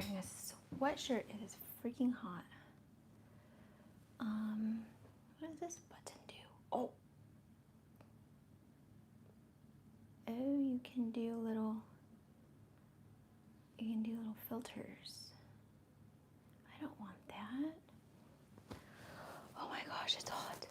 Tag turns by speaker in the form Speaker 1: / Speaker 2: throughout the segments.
Speaker 1: wearing a sweatshirt. It is freaking hot. What does this button do? Oh, you can do little filters. I don't want that. Oh my gosh, it's hot.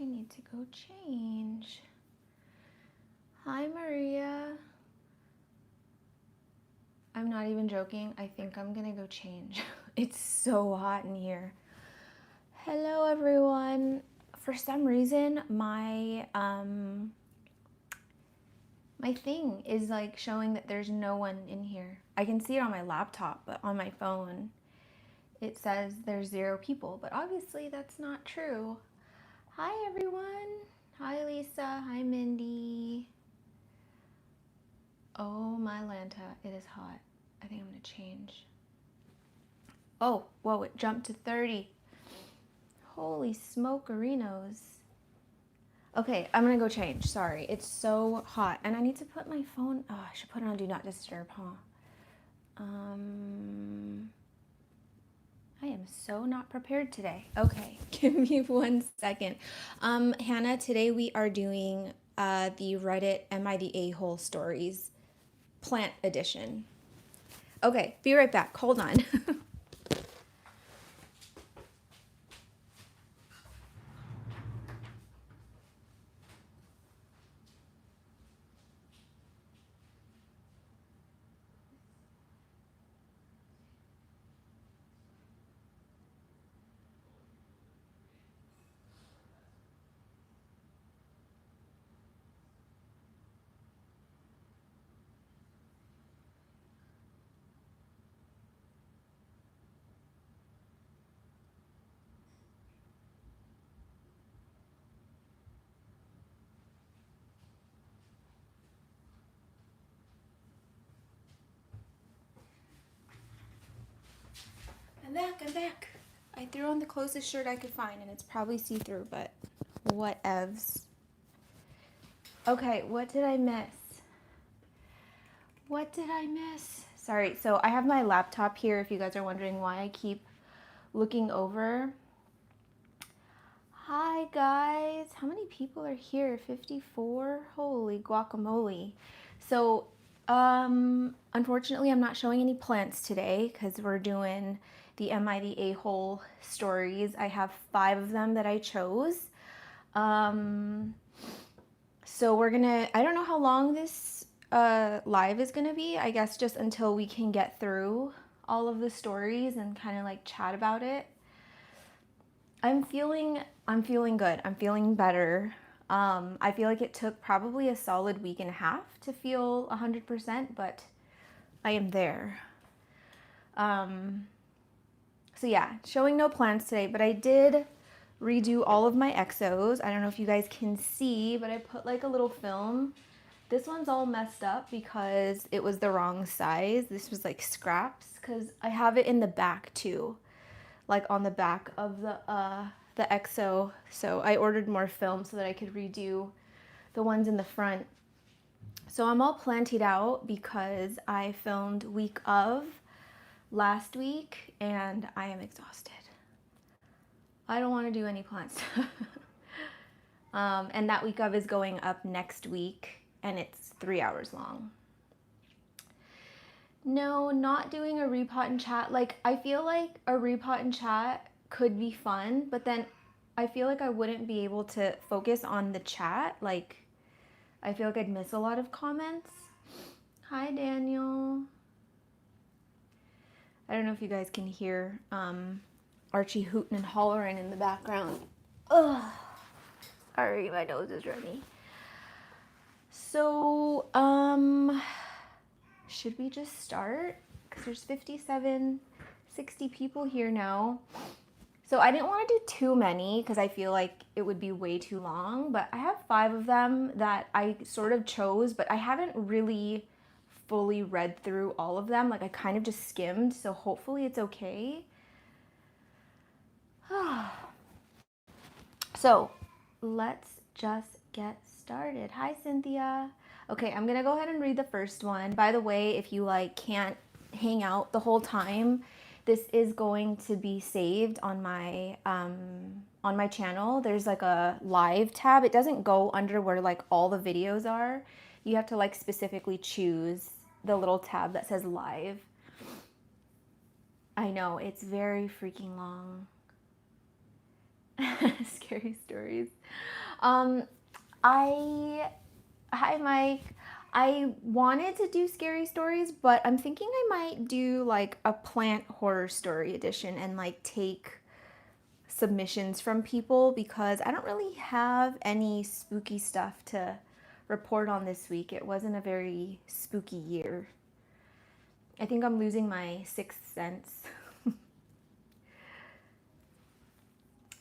Speaker 1: I need to go change. Hi, Maria. I'm not even joking. I think I'm gonna go change. It's so hot in here. Hello, everyone. For some reason, my thing is like showing that there's no one in here. I can see it on my laptop, but on my phone, it says there's 0 people, but obviously that's not true. Hi, everyone. Hi, Lisa. Hi, Mindy. Oh, my Lanta, it is hot. I think I'm gonna change. Oh, whoa, it jumped to 30. Holy smokerinos. Okay, I'm gonna go change. Sorry, it's so hot. And I need to put my phone, oh, I should put it on Do Not Disturb, huh? I am so not prepared today. Okay, give me 1 second. Hannah, today we are doing the Reddit Am I the A-hole stories plant edition. Okay, be right back. Hold on. I'm back. I threw on the closest shirt I could find, and it's probably see-through, but whatevs. Okay, what did I miss? What did I miss? Sorry, so I have my laptop here if you guys are wondering why I keep looking over. Hi, guys. How many people are here? 54? Holy guacamole. So, unfortunately, I'm not showing any plants today because we're doing the Am I the A-hole stories. I have 5 of them that I chose. So we're gonna, I don't know how long this live is gonna be. I guess just until we can get through all of the stories and kind of like chat about it. I'm feeling good. I'm feeling better. I feel like it took probably a solid week and a half to feel 100%, but I am there. So yeah, showing no plans today, but I did redo all of my exos. I don't know if you guys can see, but I put like a little film. This one's all messed up because it was the wrong size. This was like scraps because I have it in the back too, like on the back of the exo. So I ordered more film so that I could redo the ones in the front. So I'm all planted out because I filmed week of last week and I am exhausted. I don't want to do any plants. And that week of is going up next week and it's 3 hours long. No, not doing a repot and chat. Like, I feel like a repot and chat could be fun, but then I feel like I wouldn't be able to focus on the chat. Like, I feel like I'd miss a lot of comments. Hi, Daniel. I don't know if you guys can hear Archie hooting and hollering in the background. Ugh. Sorry, my nose is runny. So, should we just start? Because there's 57 60 people here now. So I didn't want to do too many because I feel like it would be way too long, but I have 5 of them that I sort of chose, but I haven't really fully read through all of them. Like I kind of just skimmed, so hopefully it's okay. So let's just get started. Hi, Cynthia. Okay, I'm gonna go ahead and read the first one. By the way, if you like can't hang out the whole time, this is going to be saved on my channel. There's like a live tab. It doesn't go under where like all the videos are. You have to like specifically choose the little tab that says live. I know, it's very freaking long. Scary stories. Hi Mike. I wanted to do scary stories, but I'm thinking I might do like a plant horror story edition and like take submissions from people because I don't really have any spooky stuff to report on this week. It wasn't a very spooky year. I think I'm losing my sixth sense.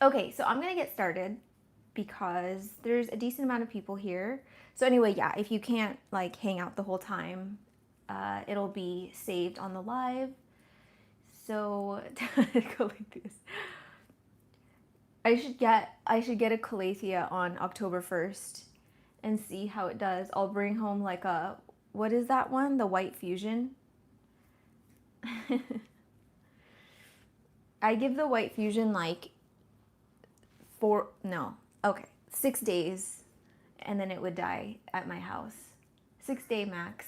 Speaker 1: Okay, so I'm gonna get started because there's a decent amount of people here. So anyway, yeah, if you can't like hang out the whole time, it'll be saved on the live. So go like this. I should get a calathea on October 1st and see how it does. I'll bring home like a, what is that one? The white fusion. I give the white fusion like 6 days, and then it would die at my house. 6-day max.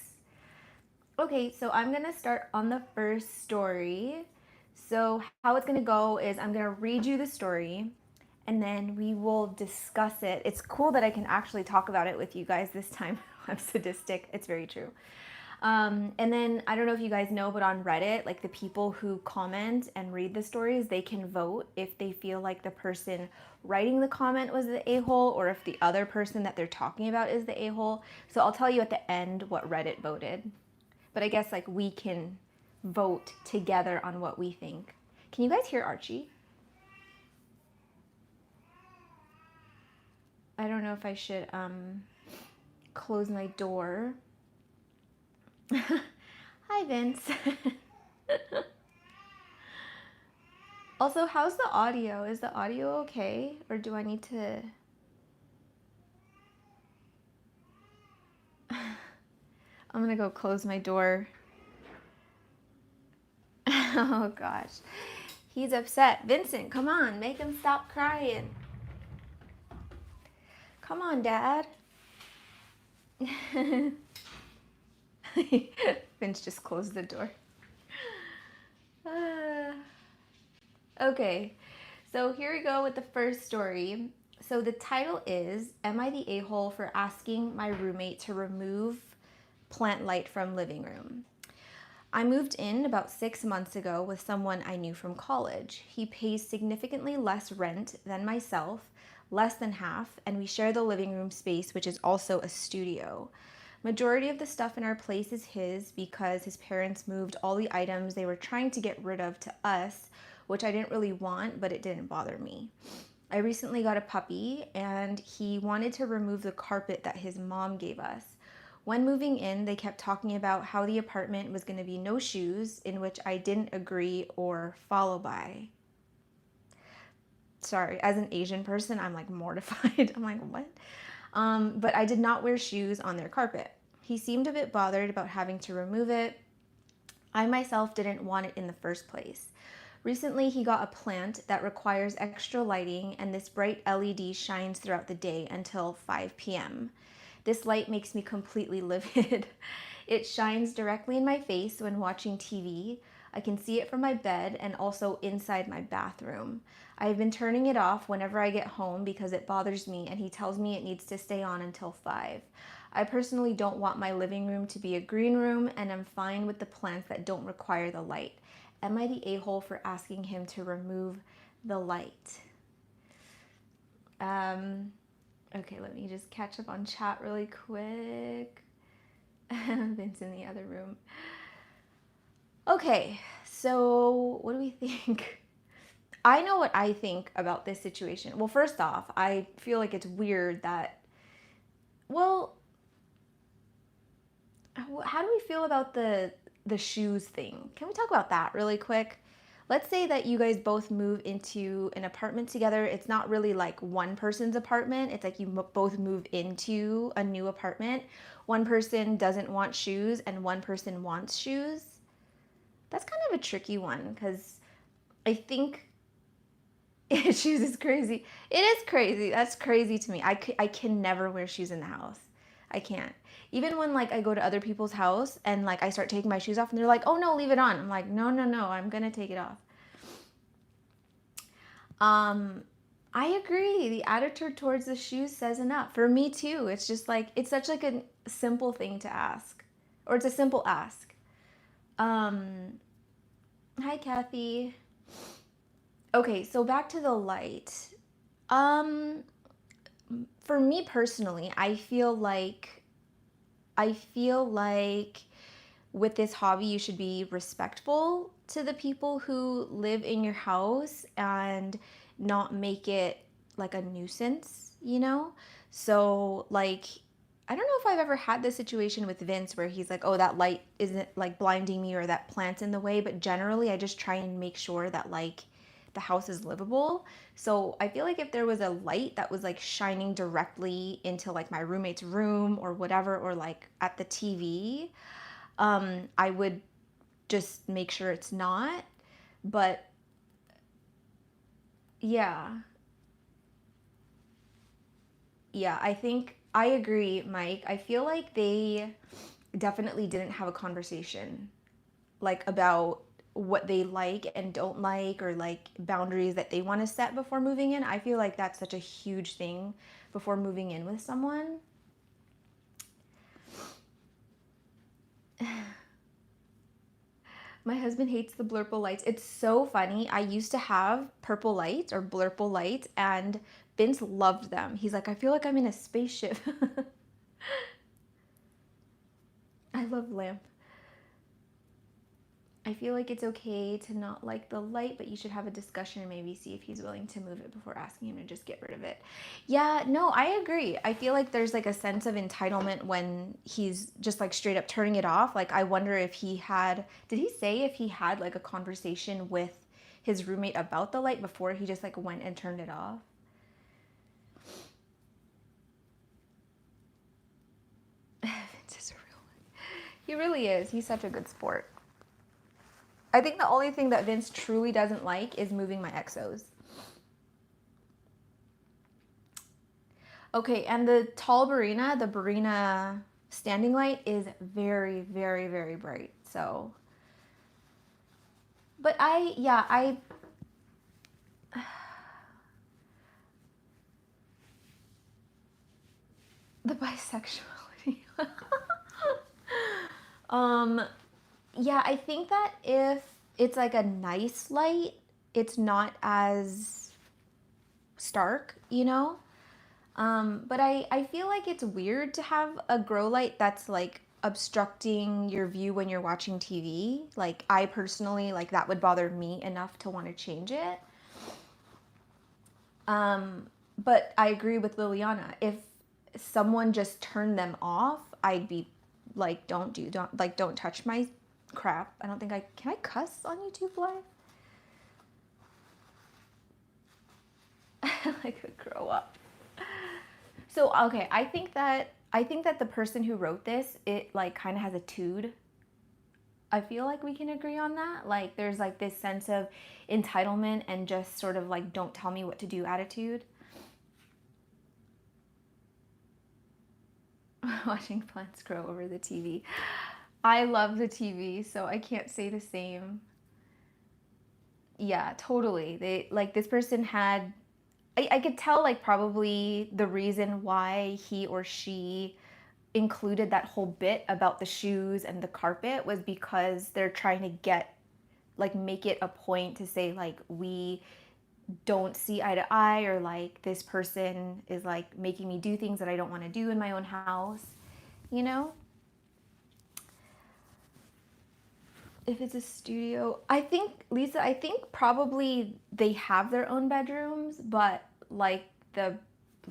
Speaker 1: Okay, so I'm gonna start on the first story. So how it's gonna go is I'm gonna read you the story and then we will discuss it. It's cool that I can actually talk about it with you guys this time. I'm sadistic, it's very true. And then I don't know if you guys know, but on Reddit, like the people who comment and read the stories, they can vote if they feel like the person writing the comment was the a-hole or if the other person that they're talking about is the a-hole. So I'll tell you at the end what Reddit voted. But I guess like we can vote together on what we think. Can you guys hear Archie? I don't know if I should close my door. Hi, Vince. Also, how's the audio? Is the audio okay? Or do I need to... I'm gonna go close my door. Oh gosh. He's upset. Vincent, come on. Make him stop crying. Come on, Dad. Vince just closed the door. Okay, so here we go with the first story. So the title is, Am I the a-hole for asking my roommate to remove plant light from living room? I moved in about 6 months ago with someone I knew from college. He pays significantly less rent than myself, less than half, and we share the living room space, which is also a studio. Majority of the stuff in our place is his because his parents moved all the items they were trying to get rid of to us, which I didn't really want, but it didn't bother me. I recently got a puppy and he wanted to remove the carpet that his mom gave us. When moving in, they kept talking about how the apartment was going to be no shoes, in which I didn't agree or follow by. Sorry, as an Asian person, I'm like mortified. I'm like, what? But I did not wear shoes on their carpet. He seemed a bit bothered about having to remove it. I myself didn't want it in the first place. Recently, he got a plant that requires extra lighting, and this bright LED shines throughout the day until 5 p.m. This light makes me completely livid. It shines directly in my face when watching TV. I can see it from my bed and also inside my bathroom. I have been turning it off whenever I get home because it bothers me, and he tells me it needs to stay on until 5. I personally don't want my living room to be a green room, and I'm fine with the plants that don't require the light. Am I the a-hole for asking him to remove the light? Okay, let me just catch up on chat really quick. Vince in the other room. Okay, So what do we think? I know what I think about this situation. Well, first off, I feel like it's weird that, well, how do we feel about the shoes thing? Can we talk about that really quick? Let's say that you guys both move into an apartment together. It's not really like one person's apartment. It's like you both move into a new apartment. One person doesn't want shoes and one person wants shoes. That's kind of a tricky one because I think shoes is crazy. It is crazy. That's crazy to me. I can never wear shoes in the house. I can't. Even when like I go to other people's house and like I start taking my shoes off and they're like, "Oh no, leave it on." I'm like, "No, no, no. I'm going to take it off." Um I agree. The attitude towards the shoes says enough. For me too. It's just like it's such like a simple thing to ask. Or it's a simple ask. Um Hi Kathy. Okay, so back to the light. Um for me personally, I feel like with this hobby you should be respectful to the people who live in your house and not make it like a nuisance, you know? So like I don't know if I've ever had this situation with Vince where he's like, "Oh, that light isn't like blinding me or that plant's in the way," but generally I just try and make sure that like the house is livable. So I feel like if there was a light that was like shining directly into like my roommate's room or whatever, or like at the TV, I would just make sure it's not. But yeah, yeah, I think I agree, Mike. I feel like they definitely didn't have a conversation like about what they like and don't like or like boundaries that they want to set before moving in. I feel like that's such a huge thing before moving in with someone. My husband hates the blurple lights. It's so funny. I used to have purple lights or blurple lights, and Vince loved them. He's like, I feel like I'm in a spaceship. I love lamp. I feel like it's okay to not like the light, but you should have a discussion and maybe see if he's willing to move it before asking him to just get rid of it. Yeah, no, I agree. I feel like there's like a sense of entitlement when he's just like straight up turning it off. Like, I wonder if did he say if he had like a conversation with his roommate about the light before he just like went and turned it off? Vince is a real one. He really is. He's such a good sport. I think the only thing that Vince truly doesn't like is moving my exos. Okay, and the tall Barina, the Barina standing light is very, very, very bright. So, but the bisexuality. um, yeah, I think that if it's like a nice light, it's not as stark, you know? But I feel like it's weird to have a grow light that's like obstructing your view when you're watching TV. Like, I personally, like, that would bother me enough to want to change it. But I agree with Liliana. If someone just turned them off, I'd be like, don't touch my crap. I don't think can I cuss on YouTube Live? I could grow up. So, okay, I think that the person who wrote this, it like kind of has a tude. I feel like we can agree on that. Like, there's like this sense of entitlement and just sort of like don't tell me what to do attitude. Watching plants grow over the TV. I love the TV, so I can't say the same. Yeah, totally. They like this person had I could tell like probably the reason why he or she included that whole bit about the shoes and the carpet was because they're trying to make it a point to say like we don't see eye to eye, or like this person is like making me do things that I don't want to do in my own house, you know? If it's a studio, I think, Lisa, I think probably they have their own bedrooms, but like the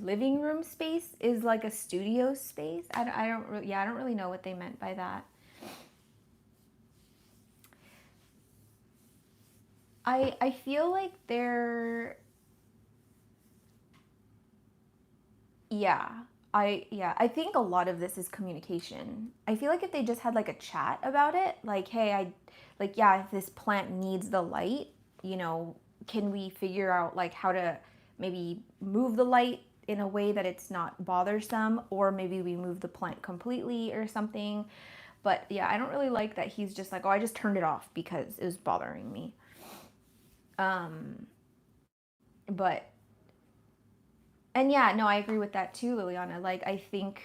Speaker 1: living room space is like a studio space. I don't really, yeah, I don't really know what they meant by that. I feel like they're, yeah, I think a lot of this is communication. I feel like if they just had like a chat about it, like, hey, like, yeah, if this plant needs the light, you know, can we figure out like how to maybe move the light in a way that it's not bothersome, or maybe we move the plant completely or something. But yeah, I don't really like that he's just like, oh, I just turned it off because it was bothering me. Um, but and yeah, no, I agree with that too, Liliana. Like, I think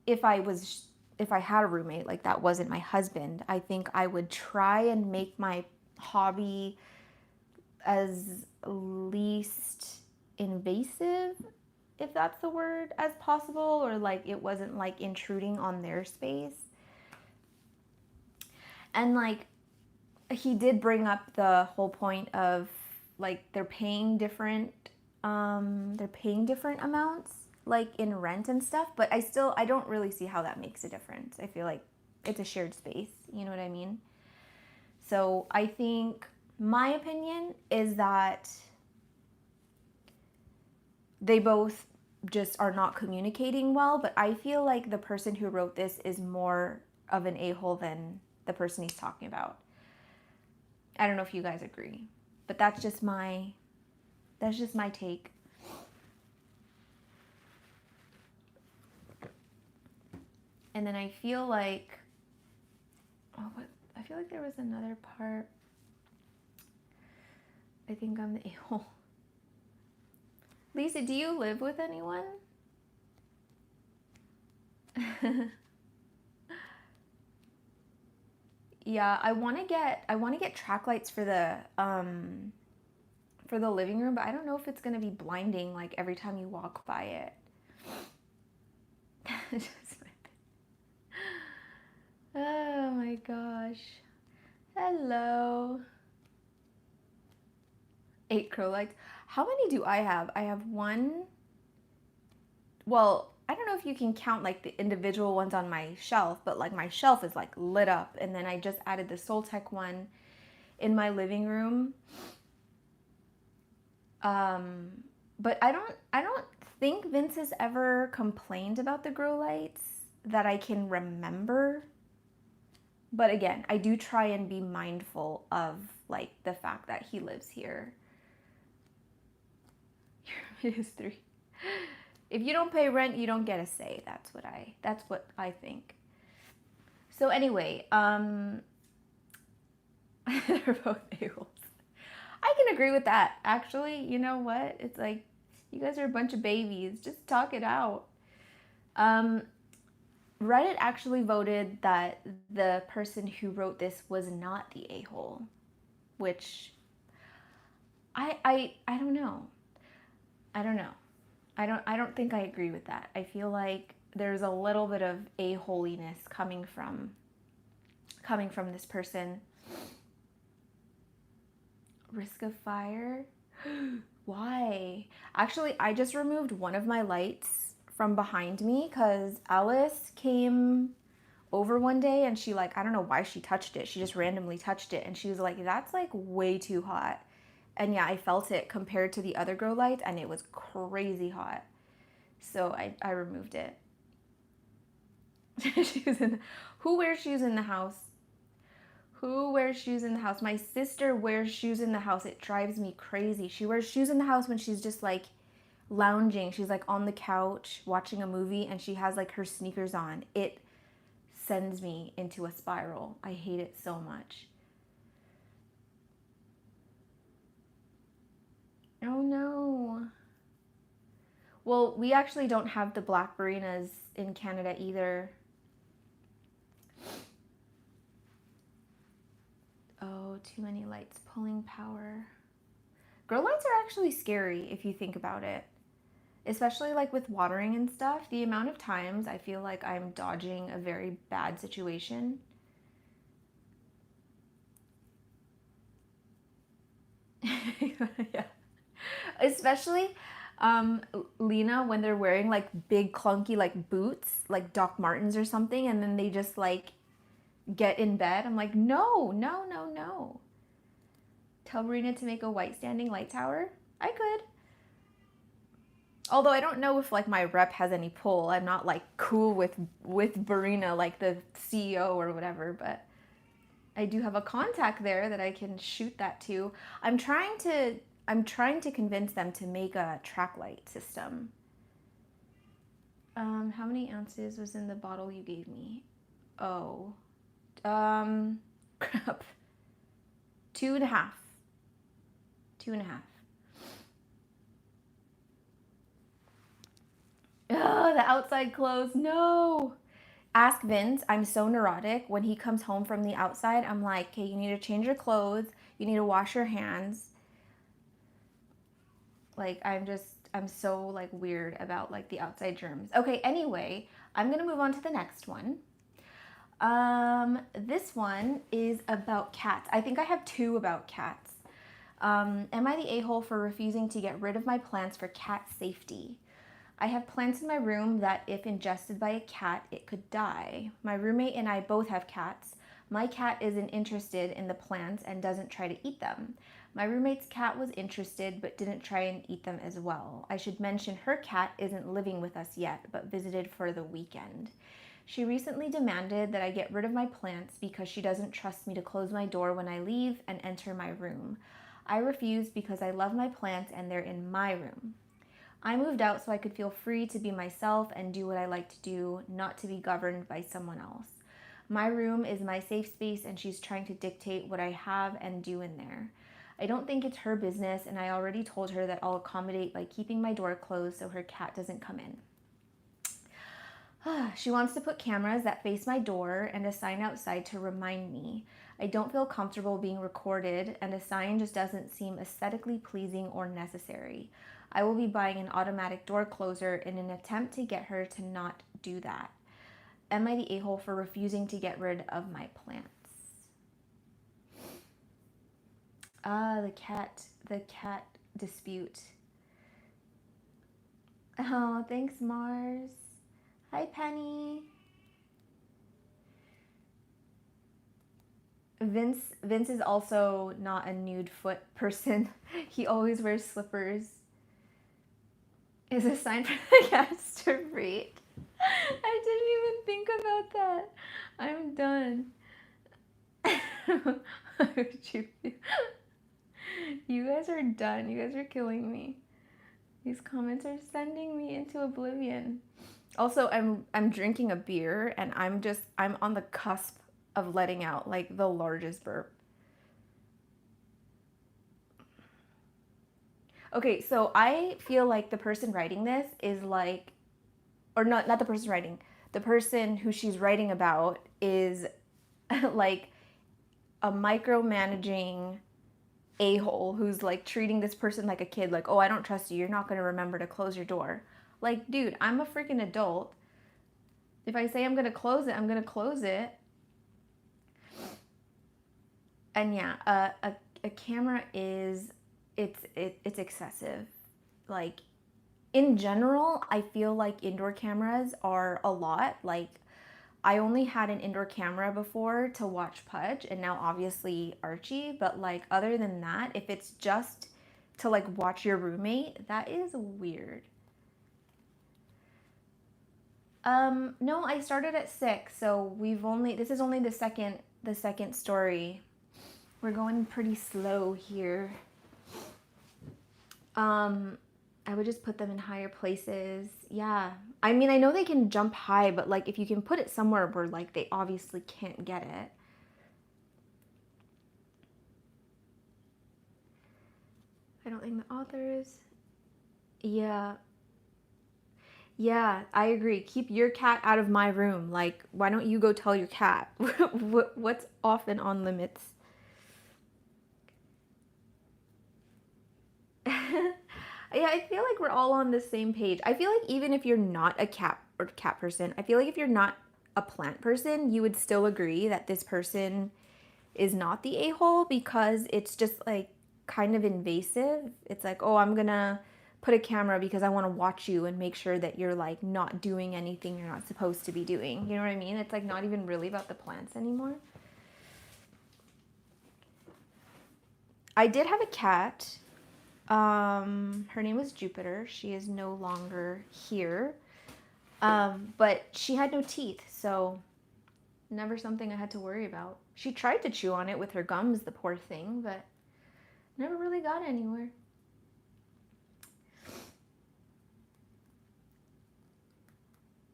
Speaker 1: if I was, if I had a roommate, like that wasn't my husband, I think I would try and make my hobby as least invasive, if that's the word, as possible, or like it wasn't like intruding on their space. And like he did bring up the whole point of like they're paying different amounts like in rent and stuff, but I don't really see how that makes a difference. I feel like it's a shared space, you know what I mean? So I think my opinion is that they both just are not communicating well, but I feel like the person who wrote this is more of an a-hole than the person he's talking about. I don't know if you guys agree, but that's just my take. And then I feel like, oh, what? I feel like there was another part. I think I'm the a-hole. Lisa, do you live with anyone? Yeah, I want to get track lights for the living room, but I don't know if it's going to be blinding like every time you walk by it. Oh my gosh. Hello. 8 crow lights. How many do I have? I have one. Well, I don't know if you can count like the individual ones on my shelf, but like my shelf is like lit up. And then I just added the Soltech one in my living room. But I don't think Vince has ever complained about the grow lights that I can remember. But again, I do try and be mindful of like the fact that he lives here. Your history. If you don't pay rent, you don't get a say. That's what I think. So anyway, they're both a-holes. I can agree with that. Actually, you know what? It's like you guys are a bunch of babies. Just talk it out. Reddit actually voted that the person who wrote this was not the a-hole, which I don't know. I don't know. I don't think I agree with that. I feel like there's a little bit of a-holiness coming from this person. Risk of fire? Why? Actually, I just removed one of my lights from behind me because Alice came over one day and she like, I don't know why she touched it. She just randomly touched it and she was like, that's like way too hot. And yeah, I felt it compared to the other grow lights and it was crazy hot. So I removed it. Who wears shoes in the house? Who wears shoes in the house? My sister wears shoes in the house. It drives me crazy. She wears shoes in the house when she's just like lounging. She's like on the couch watching a movie and she has like her sneakers on. It sends me into a spiral. I hate it so much. Oh no. Well, we actually don't have the black Barinas in Canada either. Oh, too many lights pulling power. Grow lights are actually scary if you think about it. Especially like with watering and stuff. The amount of times I feel like I'm dodging a very bad situation. Yeah. Especially Lena when they're wearing like big clunky like boots, like Doc Martens or something, and then they just like get in bed. I'm like, no, no, no, no. Tell Marina to make a white standing light tower. I could. Although I don't know if like my rep has any pull. I'm not like cool with Barina, like the CEO or whatever, but I do have a contact there that I can shoot that to. I'm trying to convince them to make a track light system. How many ounces was in the bottle you gave me? Oh, crap. 2.5. 2.5. Oh, the outside clothes. No. Ask Vince. I'm so neurotic. When he comes home from the outside, I'm like, okay, you need to change your clothes. You need to wash your hands. Like, I'm so like weird about like the outside germs. Okay, anyway, I'm gonna move on to the next one. This one is about cats. I think I have two about cats. Am I the a-hole for refusing to get rid of my plants for cat safety? I have plants in my room that if ingested by a cat, it could die. My roommate and I both have cats. My cat isn't interested in the plants and doesn't try to eat them. My roommate's cat was interested but didn't try and eat them as well. I should mention her cat isn't living with us yet, but visited for the weekend. She recently demanded that I get rid of my plants because she doesn't trust me to close my door when I leave and enter my room. I refused because I love my plants and they're in my room. I moved out so I could feel free to be myself and do what I like to do, not to be governed by someone else. My room is my safe space and she's trying to dictate what I have and do in there. I don't think it's her business and I already told her that I'll accommodate by keeping my door closed so her cat doesn't come in. She wants to put cameras that face my door and a sign outside to remind me. I don't feel comfortable being recorded and a sign just doesn't seem aesthetically pleasing or necessary. I will be buying an automatic door closer in an attempt to get her to not do that. Am I the a-hole for refusing to get rid of my plants? The cat dispute. Oh, thanks, Mars. Hi, Penny. Vince is also not a nude foot person. He always wears slippers. Is a sign for the cats to breed. I didn't even think about that. I'm done. You guys are done. You guys are killing me. These comments are sending me into oblivion. Also, I'm drinking a beer and I'm on the cusp of letting out like the largest burp. Okay, so I feel like the person writing this is like, or not the person writing, the person who she's writing about is like a micromanaging a-hole who's like treating this person like a kid, like, oh, I don't trust you, you're not going to remember to close your door. Like, dude, I'm a freaking adult. If I say I'm going to close it, I'm going to close it. And yeah, a camera is, it's excessive. Like, in general, I feel like indoor cameras are a lot. Like, I only had an indoor camera before to watch Pudge and now obviously Archie, but like other than that, if it's just to like watch your roommate, that is weird. No, I started at 6, so this is only the second story. We're going pretty slow here. I would just put them in higher places. Yeah. I mean, I know they can jump high, but like if you can put it somewhere where like they obviously can't get it. I don't think the authors. Yeah. Yeah, I agree. Keep your cat out of my room. Like, why don't you go tell your cat what's off and on limits? Yeah, I feel like we're all on the same page. I feel like even if you're not a cat or cat person, I feel like if you're not a plant person, you would still agree that this person is not the a-hole because it's just like kind of invasive. It's like, oh, I'm gonna put a camera because I want to watch you and make sure that you're like not doing anything you're not supposed to be doing. You know what I mean? It's like not even really about the plants anymore. I did have a cat. Her name was Jupiter. She is no longer here. But she had no teeth, so never something I had to worry about. She tried to chew on it with her gums, the poor thing, but never really got anywhere.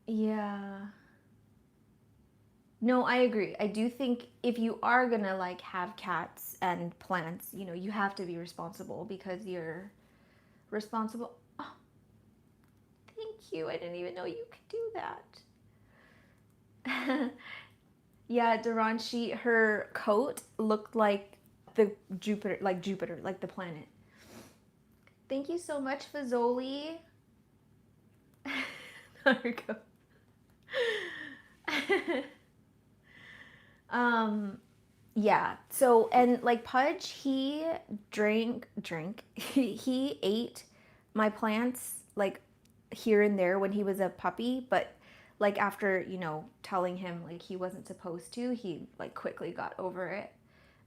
Speaker 1: Yeah. No, I agree. I do think if you are gonna like have cats and plants, you know, you have to be responsible because you're responsible. Oh, thank you. I didn't even know you could do that. Yeah, Duran, her coat looked like the Jupiter, like the planet. Thank you so much, Fazoli. Naruto. um, yeah. So, and like Pudge, he he ate my plants like here and there when he was a puppy, but like after, you know, telling him like he wasn't supposed to, he like quickly got over it.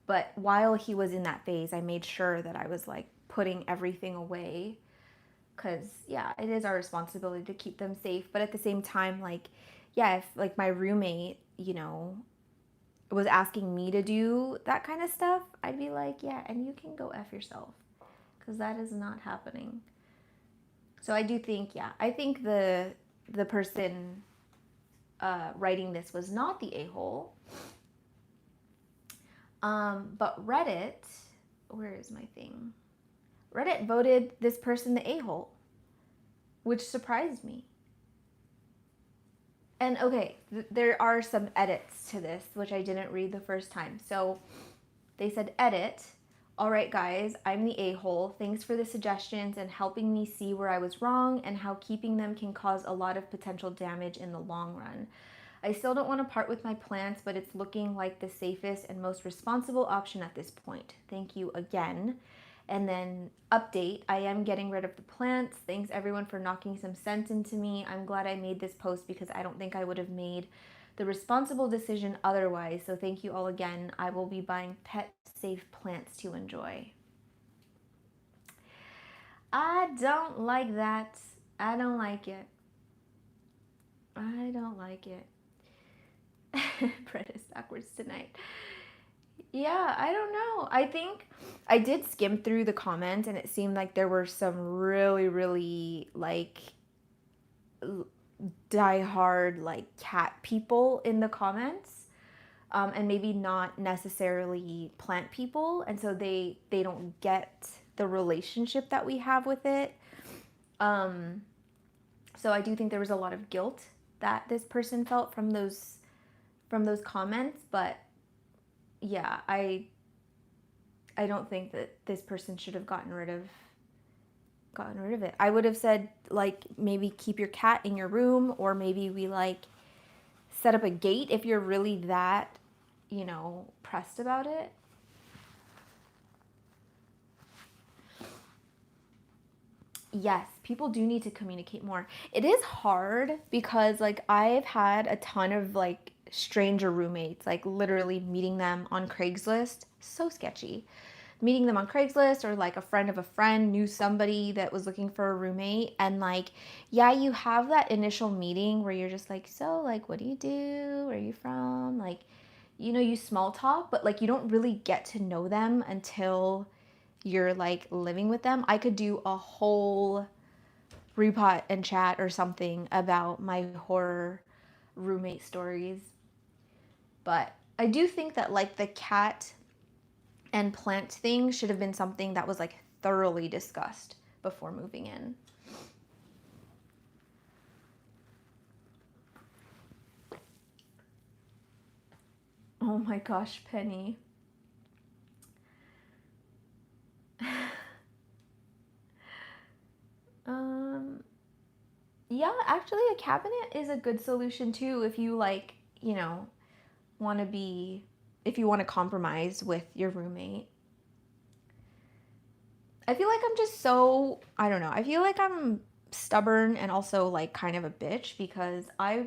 Speaker 1: But while he was in that phase, I made sure that I was like putting everything away because yeah, it is our responsibility to keep them safe. But at the same time, like, yeah, if like my roommate, you know, was asking me to do that kind of stuff, I'd be like, yeah, and you can go F yourself because that is not happening. So I do think, yeah, I think the person writing this was not the a-hole. But Reddit, where is my thing? Reddit voted this person the a-hole, which surprised me. And okay, there are some edits to this, which I didn't read the first time. So they said, edit. All right, guys, I'm the a-hole. Thanks for the suggestions and helping me see where I was wrong and how keeping them can cause a lot of potential damage in the long run. I still don't want to part with my plants, but it's looking like the safest and most responsible option at this point. Thank you again. And then update, I am getting rid of the plants. Thanks everyone for knocking some sense into me. I'm glad I made this post because I don't think I would have made the responsible decision otherwise. So thank you all again. I will be buying pet safe plants to enjoy. I don't like that. I don't like it. I don't like it. Bread is backwards tonight. Yeah, I don't know. I think I did skim through the comments and it seemed like there were some really, really like diehard like cat people in the comments. And maybe not necessarily plant people. And so they don't get the relationship that we have with it. So I do think there was a lot of guilt that this person felt from those comments, but yeah, I don't think that this person should have gotten rid of it. I would have said like maybe keep your cat in your room, or maybe we like set up a gate if you're really that, you know, pressed about it. Yes, people do need to communicate more. It is hard because like I've had a ton of like stranger roommates, like literally meeting them on Craigslist. So sketchy. Meeting them on Craigslist, or like a friend of a friend knew somebody that was looking for a roommate, and like, yeah, you have that initial meeting where you're just like, so like, what do you do? Where are you from? Like, you know, you small talk, but like you don't really get to know them until you're like living with them. I could do a whole repot and chat or something about my horror roommate stories. But I do think that like the cat and plant thing should have been something that was like thoroughly discussed before moving in. Oh my gosh, Penny. Yeah, actually a cabinet is a good solution too if you like, you know, want to be, if you want to compromise with your roommate. I feel like I'm just so, I don't know. I feel like I'm stubborn and also like kind of a bitch because I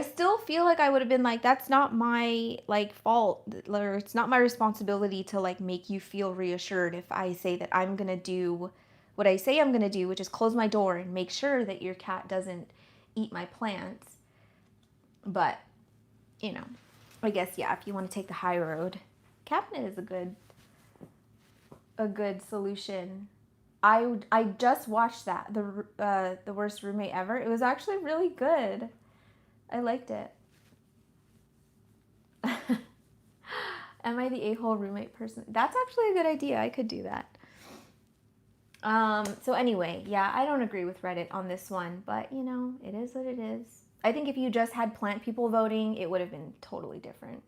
Speaker 1: still feel like I would have been like, that's not my like fault, or it's not my responsibility to like make you feel reassured if I say that I'm gonna do what I say I'm gonna do, which is close my door and make sure that your cat doesn't eat my plants. But, you know, I guess yeah, if you want to take the high road, cabinet is a good solution. I just watched that, the worst roommate ever. It was actually really good. I liked it. Am I the a-hole roommate person? That's actually a good idea. I could do that. So anyway, yeah, I don't agree with Reddit on this one, but you know, it is what it is. I think if you just had plant people voting, it would have been totally different.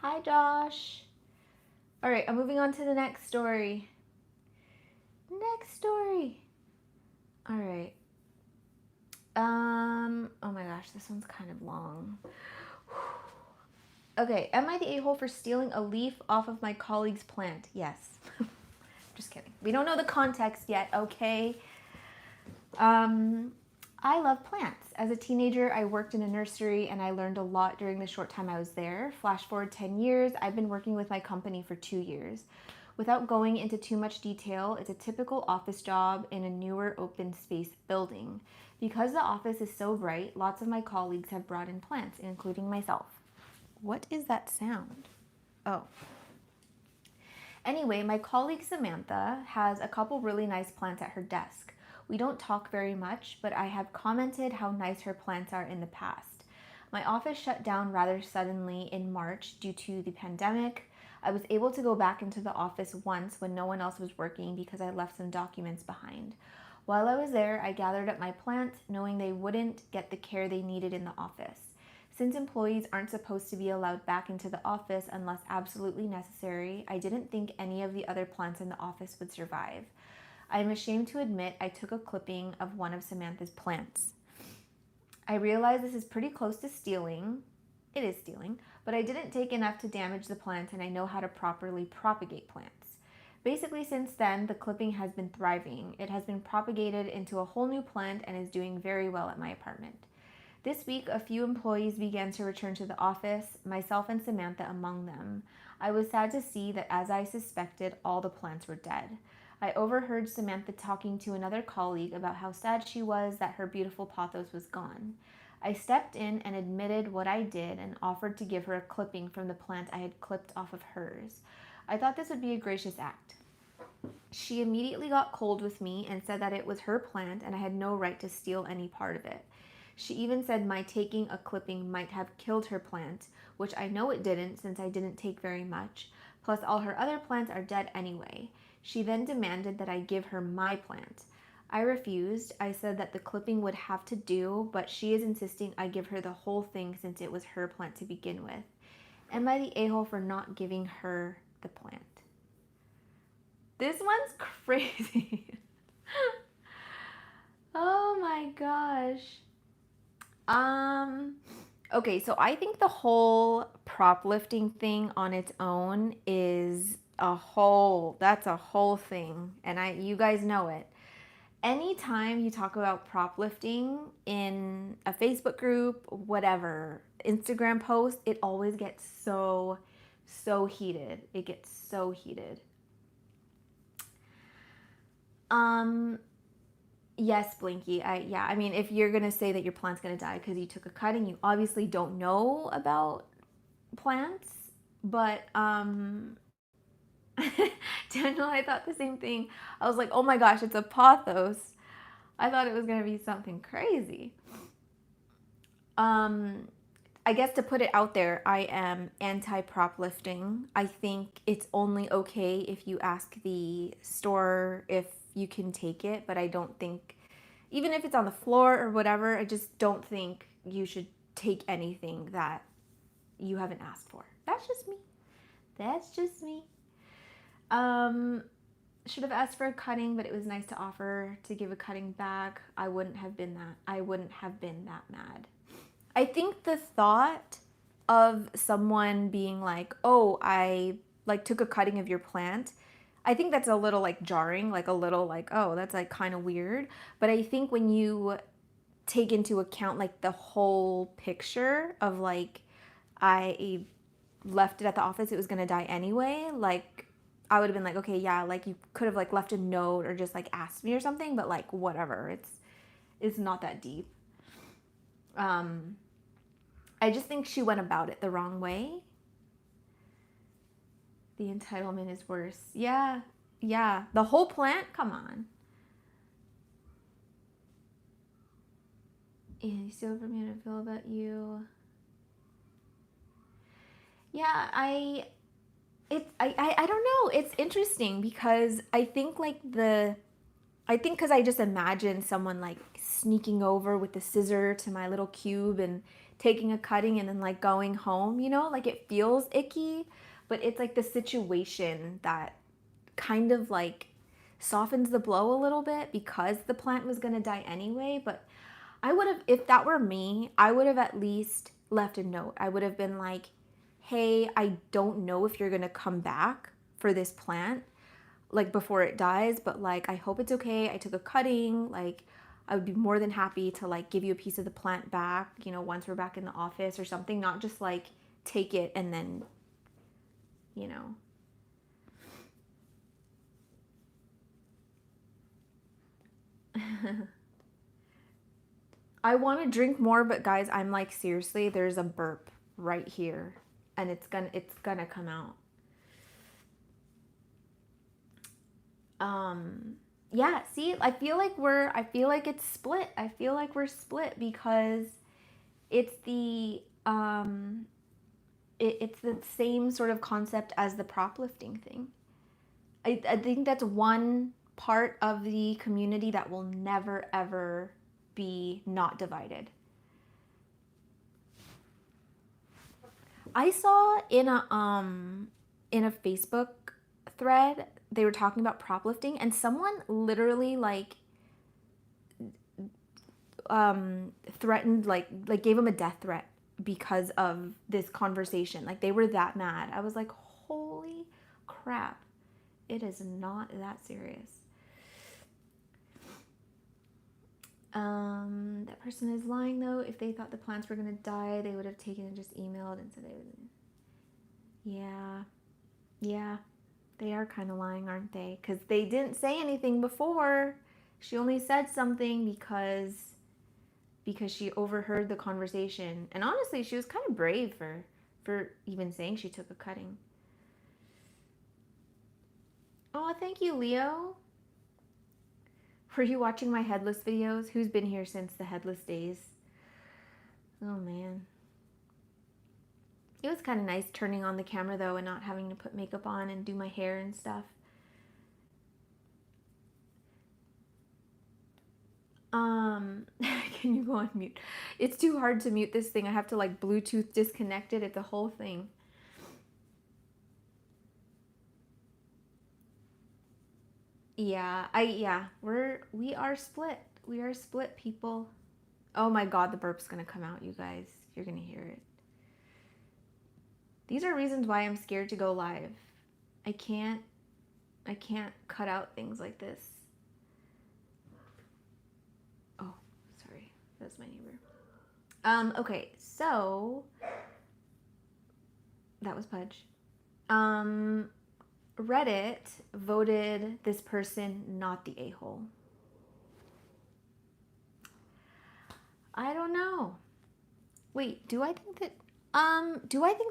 Speaker 1: Hi, Josh. All right, I'm moving on to the next story. Next story. All right. Oh my gosh, this one's kind of long. Okay, am I the a-hole for stealing a leaf off of my colleague's plant? Yes. Just kidding. We don't know the context yet, okay? I love plants. As a teenager, I worked in a nursery and I learned a lot during the short time I was there. Flash forward 10 years, I've been working with my company for 2 years. Without going into too much detail, it's a typical office job in a newer open space building. Because the office is so bright, lots of my colleagues have brought in plants, including myself. What is that sound? Oh. Anyway, my colleague Samantha has a couple really nice plants at her desk. We don't talk very much, but I have commented how nice her plants are in the past. My office shut down rather suddenly in March due to the pandemic. I was able to go back into the office once when no one else was working because I left some documents behind. While I was there, I gathered up my plants, knowing they wouldn't get the care they needed in the office. Since employees aren't supposed to be allowed back into the office unless absolutely necessary, I didn't think any of the other plants in the office would survive. I am ashamed to admit I took a clipping of one of Samantha's plants. I realize this is pretty close to stealing. It is stealing, but I didn't take enough to damage the plant and I know how to properly propagate plants. Basically, since then, the clipping has been thriving. It has been propagated into a whole new plant and is doing very well at my apartment. This week, a few employees began to return to the office, myself and Samantha among them. I was sad to see that, as I suspected, all the plants were dead. I overheard Samantha talking to another colleague about how sad she was that her beautiful pothos was gone. I stepped in and admitted what I did and offered to give her a clipping from the plant I had clipped off of hers. I thought this would be a gracious act. She immediately got cold with me and said that it was her plant and I had no right to steal any part of it. She even said my taking a clipping might have killed her plant, which I know it didn't since I didn't take very much, plus all her other plants are dead anyway. She then demanded that I give her my plant. I refused. I said that the clipping would have to do, but she is insisting I give her the whole thing since it was her plant to begin with. Am I the a-hole for not giving her the plant? This one's crazy. Oh my gosh. Okay, so I think the whole prop lifting thing on its own is that's a whole thing, and you guys know it. Anytime you talk about prop lifting in a Facebook group, whatever, Instagram post, it always gets so heated. It gets so heated. Yes, Blinky. I mean, if you're gonna say that your plant's gonna die because you took a cutting, you obviously don't know about plants. But Daniel, I thought the same thing. I was like, oh my gosh, it's a pothos. I thought it was gonna be something crazy. I guess to put it out there, I am anti-prop lifting. I think it's only okay if you ask the store if you can take it, but I don't think, even if it's on the floor or whatever, I just don't think you should take anything that you haven't asked for. That's just me. That's just me. Should have asked for a cutting, but it was nice to offer to give a cutting back. I wouldn't have been that mad. I think the thought of someone being like, oh, like took a cutting of your plant, I think that's a little like jarring, like a little like, oh, that's like kind of weird. But I think when you take into account like the whole picture of like, I left it at the office, it was gonna die anyway, like I would have been like, okay, yeah, like you could have like left a note or just like asked me or something, but like whatever, it's not that deep. I just think she went about it the wrong way. The entitlement is worse. Yeah, yeah. The whole plant? Come on. And you still for me to feel about you. Yeah, I don't know. It's interesting because I think because I just imagine someone like sneaking over with the scissor to my little cube and taking a cutting and then like going home, you know, like it feels icky, but it's like the situation that kind of like softens the blow a little bit because the plant was going to die anyway. But I would have, if that were me, I would have at least left a note. I would have been like, hey, I don't know if you're going to come back for this plant like before it dies, but like I hope it's okay. I took a cutting. Like I would be more than happy to like give you a piece of the plant back, you know, once we're back in the office or something, not just like take it and then, you know. I want to drink more, but guys, I'm like seriously, there's a burp right here and it's gonna come out. Yeah, see, I feel like it's split. I feel like we're split because it's it's the same sort of concept as the prop lifting thing. I think that's one part of the community that will never ever be not divided. I saw in a Facebook thread they were talking about prop lifting and someone literally like threatened like gave him a death threat because of this conversation. Like they were that mad. I was like, holy crap. It is not that serious. That person is lying though. If they thought the plants were gonna die, they would have taken and just emailed and said they would. Yeah, they are kind of lying, aren't they? Because they didn't say anything before. She only said something because she overheard the conversation. And honestly, she was kind of brave for even saying she took a cutting. Oh, thank you, Leo. Were you watching my headless videos? Who's been here since the headless days? Oh, man. It was kind of nice turning on the camera, though, and not having to put makeup on and do my hair and stuff. Can you go on mute? It's too hard to mute this thing. I have to, like, Bluetooth disconnect it. It's a whole thing. Yeah, we are split. We are split, people. Oh my God, the burp's gonna come out, you guys. You're gonna hear it. These are reasons why I'm scared to go live. I can't cut out things like this. Oh, sorry. That's my neighbor. Okay, so that was Pudge. Reddit voted this person not the a-hole. I don't know. Wait, do I think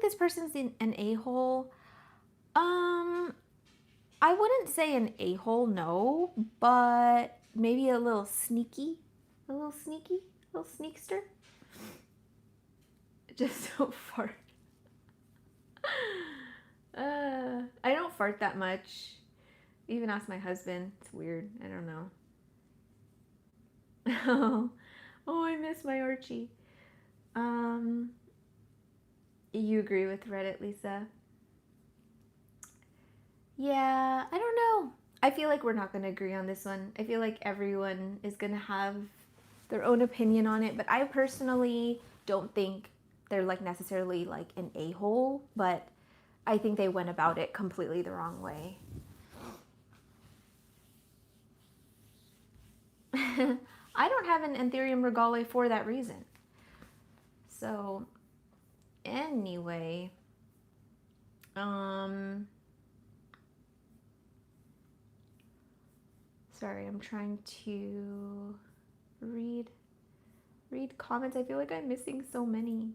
Speaker 1: this person's an a-hole? I wouldn't say an a-hole, no, but maybe a little sneaky, a little sneakster. Just don't fart. I don't fart that much. Even ask my husband. It's weird. I don't know. Oh, I miss my Archie. You agree with Reddit, Lisa? Yeah, I don't know. I feel like we're not going to agree on this one. I feel like everyone is going to have their own opinion on it, but I personally don't think they're like necessarily like an a-hole, but I think they went about it completely the wrong way. I don't have an Anthurium regale for that reason. So, anyway, sorry, I'm trying to read comments. I feel like I'm missing so many.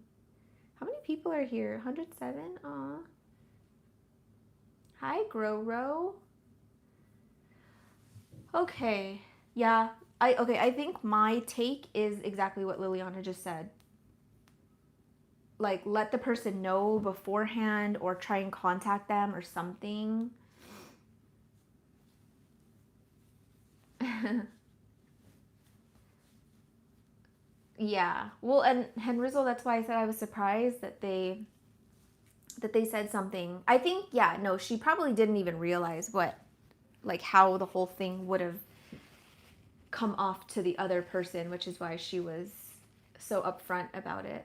Speaker 1: How many people are here? 107? Aw. Hi, Groro. Okay. Yeah. I think my take is exactly what Liliana just said. Like, let the person know beforehand or try and contact them or something. Yeah. Well, and Henrizel, that's why I said I was surprised that they said something. I think, yeah, no, she probably didn't even realize how the whole thing would have come off to the other person, which is why she was so upfront about it.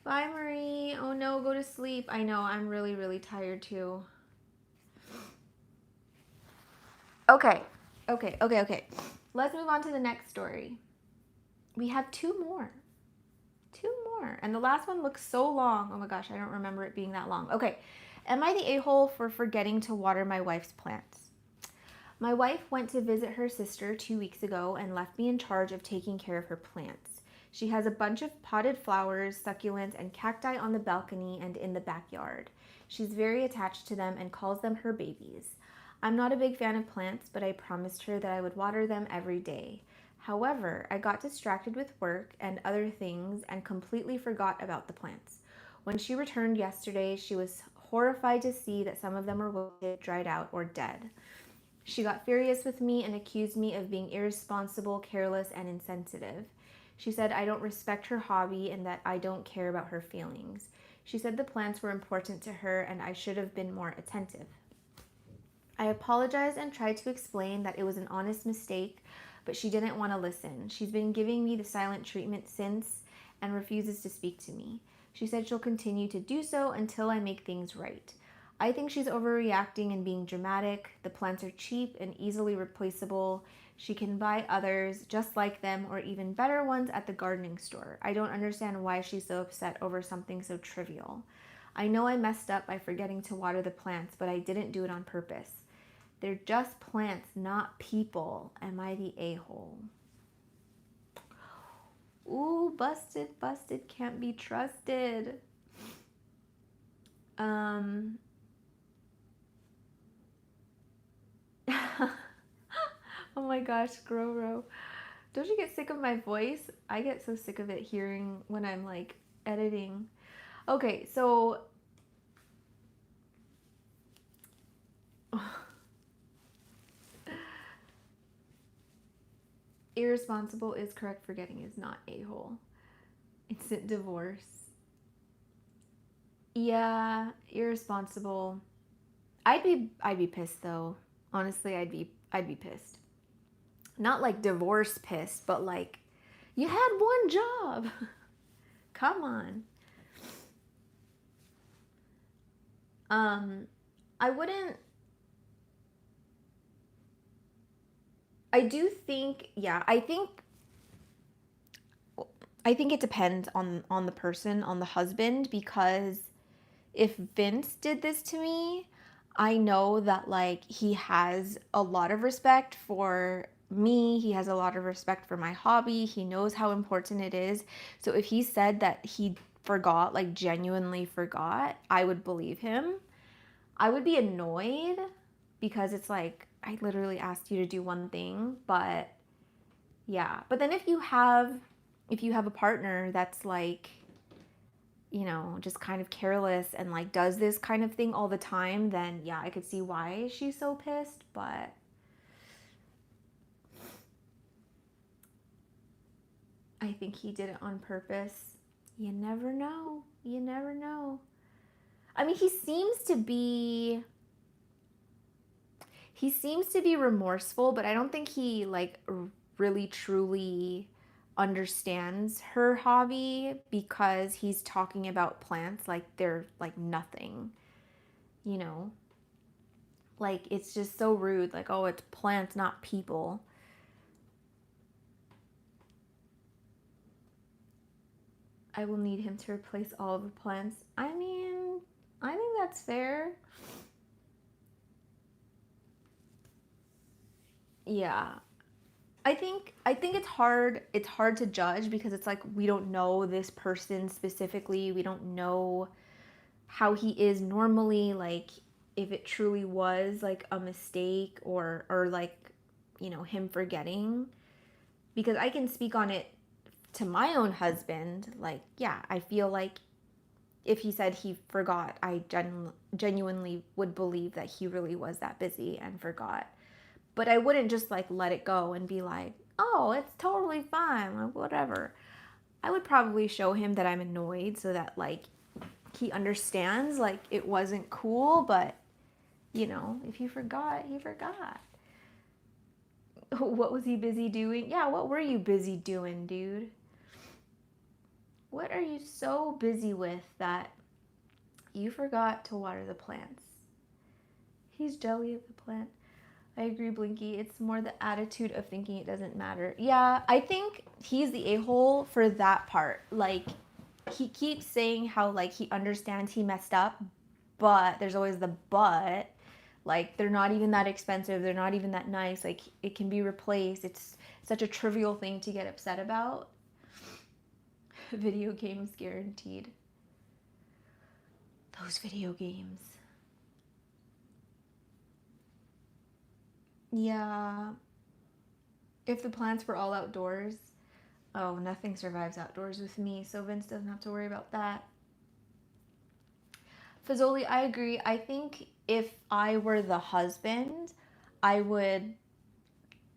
Speaker 1: Bye, Marie. Oh no, go to sleep. I know, I'm really, really tired too. Okay. Let's move on to the next story. We have two more. And the last one looks so long. Oh my gosh, I don't remember it being that long. Okay. Am I the a-hole for forgetting to water my wife's plants? My wife went to visit her sister 2 weeks ago and left me in charge of taking care of her plants. She has a bunch of potted flowers, succulents, and cacti on the balcony and in the backyard. She's very attached to them and calls them her babies. I'm not a big fan of plants, but I promised her that I would water them every day. However, I got distracted with work and other things and completely forgot about the plants. When she returned yesterday, she was horrified to see that some of them were wilted, dried out, or dead. She got furious with me and accused me of being irresponsible, careless, and insensitive. She said I don't respect her hobby and that I don't care about her feelings. She said the plants were important to her and I should have been more attentive. I apologized and tried to explain that it was an honest mistake, but she didn't want to listen. She's been giving me the silent treatment since and refuses to speak to me. She said she'll continue to do so until I make things right. I think she's overreacting and being dramatic. The plants are cheap and easily replaceable. She can buy others just like them or even better ones at the gardening store. I don't understand why she's so upset over something so trivial. I know I messed up by forgetting to water the plants, but I didn't do it on purpose. They're just plants, not people. Am I the a-hole? Ooh, busted, can't be trusted. Oh my gosh, Groro. Don't you get sick of my voice? I get so sick of it hearing when I'm like editing. Okay, so irresponsible is correct, forgetting is not a-hole. Instant divorce. Yeah, irresponsible. I'd be pissed though. Honestly, I'd be pissed. Not like divorce pissed, but like you had one job. Come on. I wouldn't. I do think, yeah, I think it depends on the person, on the husband, because if Vince did this to me, I know that like he has a lot of respect for me. He has a lot of respect for my hobby. He knows how important it is. So if he said that he forgot, like genuinely forgot, I would believe him. I would be annoyed because it's like I literally asked you to do one thing, but yeah. But then if you have a partner that's like, you know, just kind of careless and like does this kind of thing all the time, then yeah, I could see why she's so pissed, but I think he did it on purpose. You never know. You never know. I mean, he seems to be remorseful, but I don't think he like really truly understands her hobby because he's talking about plants like they're like nothing, you know? Like it's just so rude. Like, oh, it's plants, not people. I will need him to replace all of the plants. I mean, I think that's fair. Yeah. I think it's hard to judge because it's like we don't know this person specifically. We don't know how he is normally, like if it truly was like a mistake or like, him forgetting. Because I can speak on it to my own husband. Like, yeah, I feel like if he said he forgot, I genuinely would believe that he really was that busy and forgot. But I wouldn't just like let it go and be like, oh, it's totally fine, like whatever. I would probably show him that I'm annoyed so that like he understands like it wasn't cool, but if he forgot, he forgot. What was he busy doing? Yeah, what were you busy doing, dude? What are you so busy with that you forgot to water the plants? He's jelly of the plant. I agree, Blinky. It's more the attitude of thinking it doesn't matter. Yeah, I think he's the a-hole for that part. Like, he keeps saying how, like, he understands he messed up, but there's always the but. Like, they're not even that expensive. They're not even that nice. Like, it can be replaced. It's such a trivial thing to get upset about. Video games guaranteed. Those video games. Yeah. If the plants were all outdoors, oh, nothing survives outdoors with me, so Vince doesn't have to worry about that. Fazoli, I agree. I think if I were the husband, I would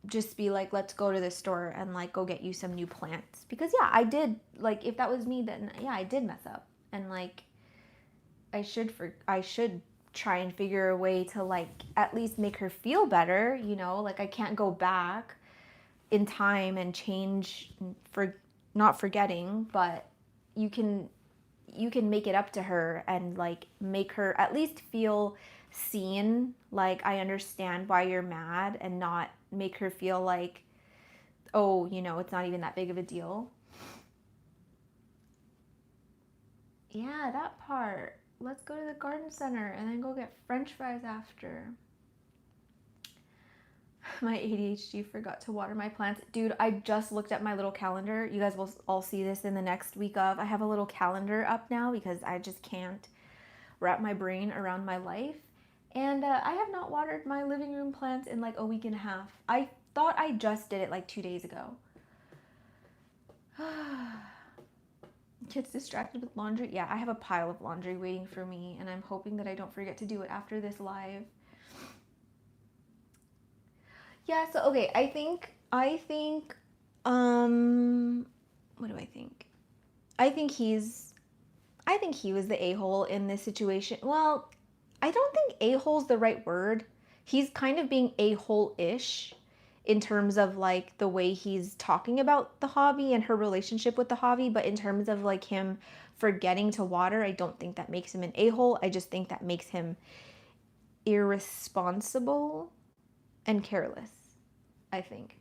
Speaker 1: just be like, let's go to the store and like go get you some new plants. Because yeah, I did, like, if that was me, then yeah, I did mess up. And like, I should try and figure a way to like at least make her feel better, like I can't go back in time and change for not forgetting, but you can make it up to her and like make her at least feel seen, like I understand why you're mad, and not make her feel like, oh, it's not even that big of a deal. Yeah, that part. Let's go to the garden center and then go get french fries after. My ADHD forgot to water my plants. Dude, I just looked at my little calendar. You guys will all see this in the next week of. I have a little calendar up now because I just can't wrap my brain around my life. And I have not watered my living room plants in like a week and a half. I thought I just did it like 2 days ago. Kids distracted with laundry. Yeah, I have a pile of laundry waiting for me, and I'm hoping that I don't forget to do it after this live. Yeah, so okay, what do I think? I think he was the a-hole in this situation. Well, I don't think a-hole's the right word. He's kind of being a-hole-ish in terms of like the way he's talking about the hobby and her relationship with the hobby, but in terms of like him forgetting to water, I don't think that makes him an a-hole. I just think that makes him irresponsible and careless, I think.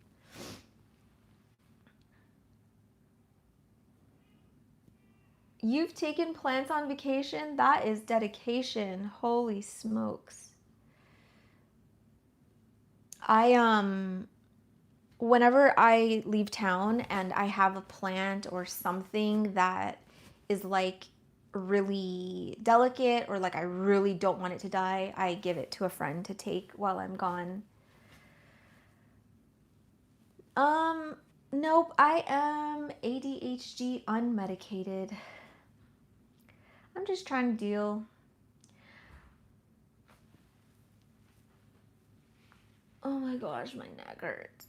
Speaker 1: You've taken plants on vacation? That is dedication. Holy smokes. I whenever I leave town and I have a plant or something that is like really delicate, or like I really don't want it to die, I give it to a friend to take while I'm gone. Um, nope, I am ADHD unmedicated. I'm just trying to deal. Oh my gosh, my neck hurts.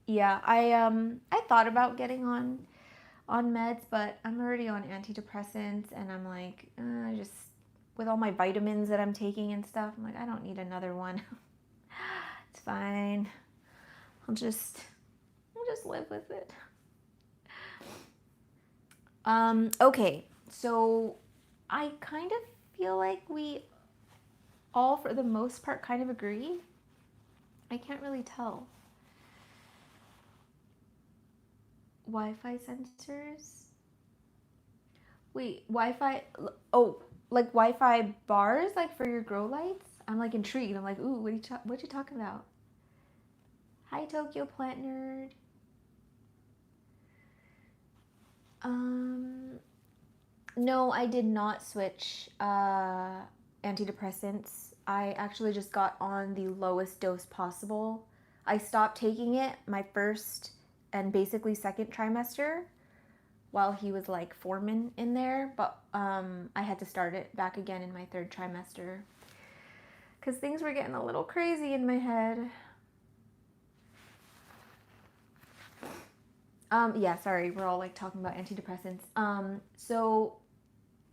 Speaker 1: Yeah, I thought about getting on meds, but I'm already on antidepressants, and I'm like, just with all my vitamins that I'm taking and stuff, I'm like, I don't need another one. It's fine. I'll just live with it. Okay, so I kind of feel like we all, for the most part, kind of agree. I can't really tell. Wi-Fi sensors? Wait, Wi-Fi, oh, like Wi-Fi bars, like for your grow lights? I'm like intrigued. I'm like, ooh, what you talking about? Hi, Tokyo Plant Nerd. No, I did not switch antidepressants. I actually just got on the lowest dose possible. I stopped taking it my first and basically second trimester while he was like foreman in there, but I had to start it back again in my third trimester because things were getting a little crazy in my head. Yeah, sorry, we're all like talking about antidepressants. So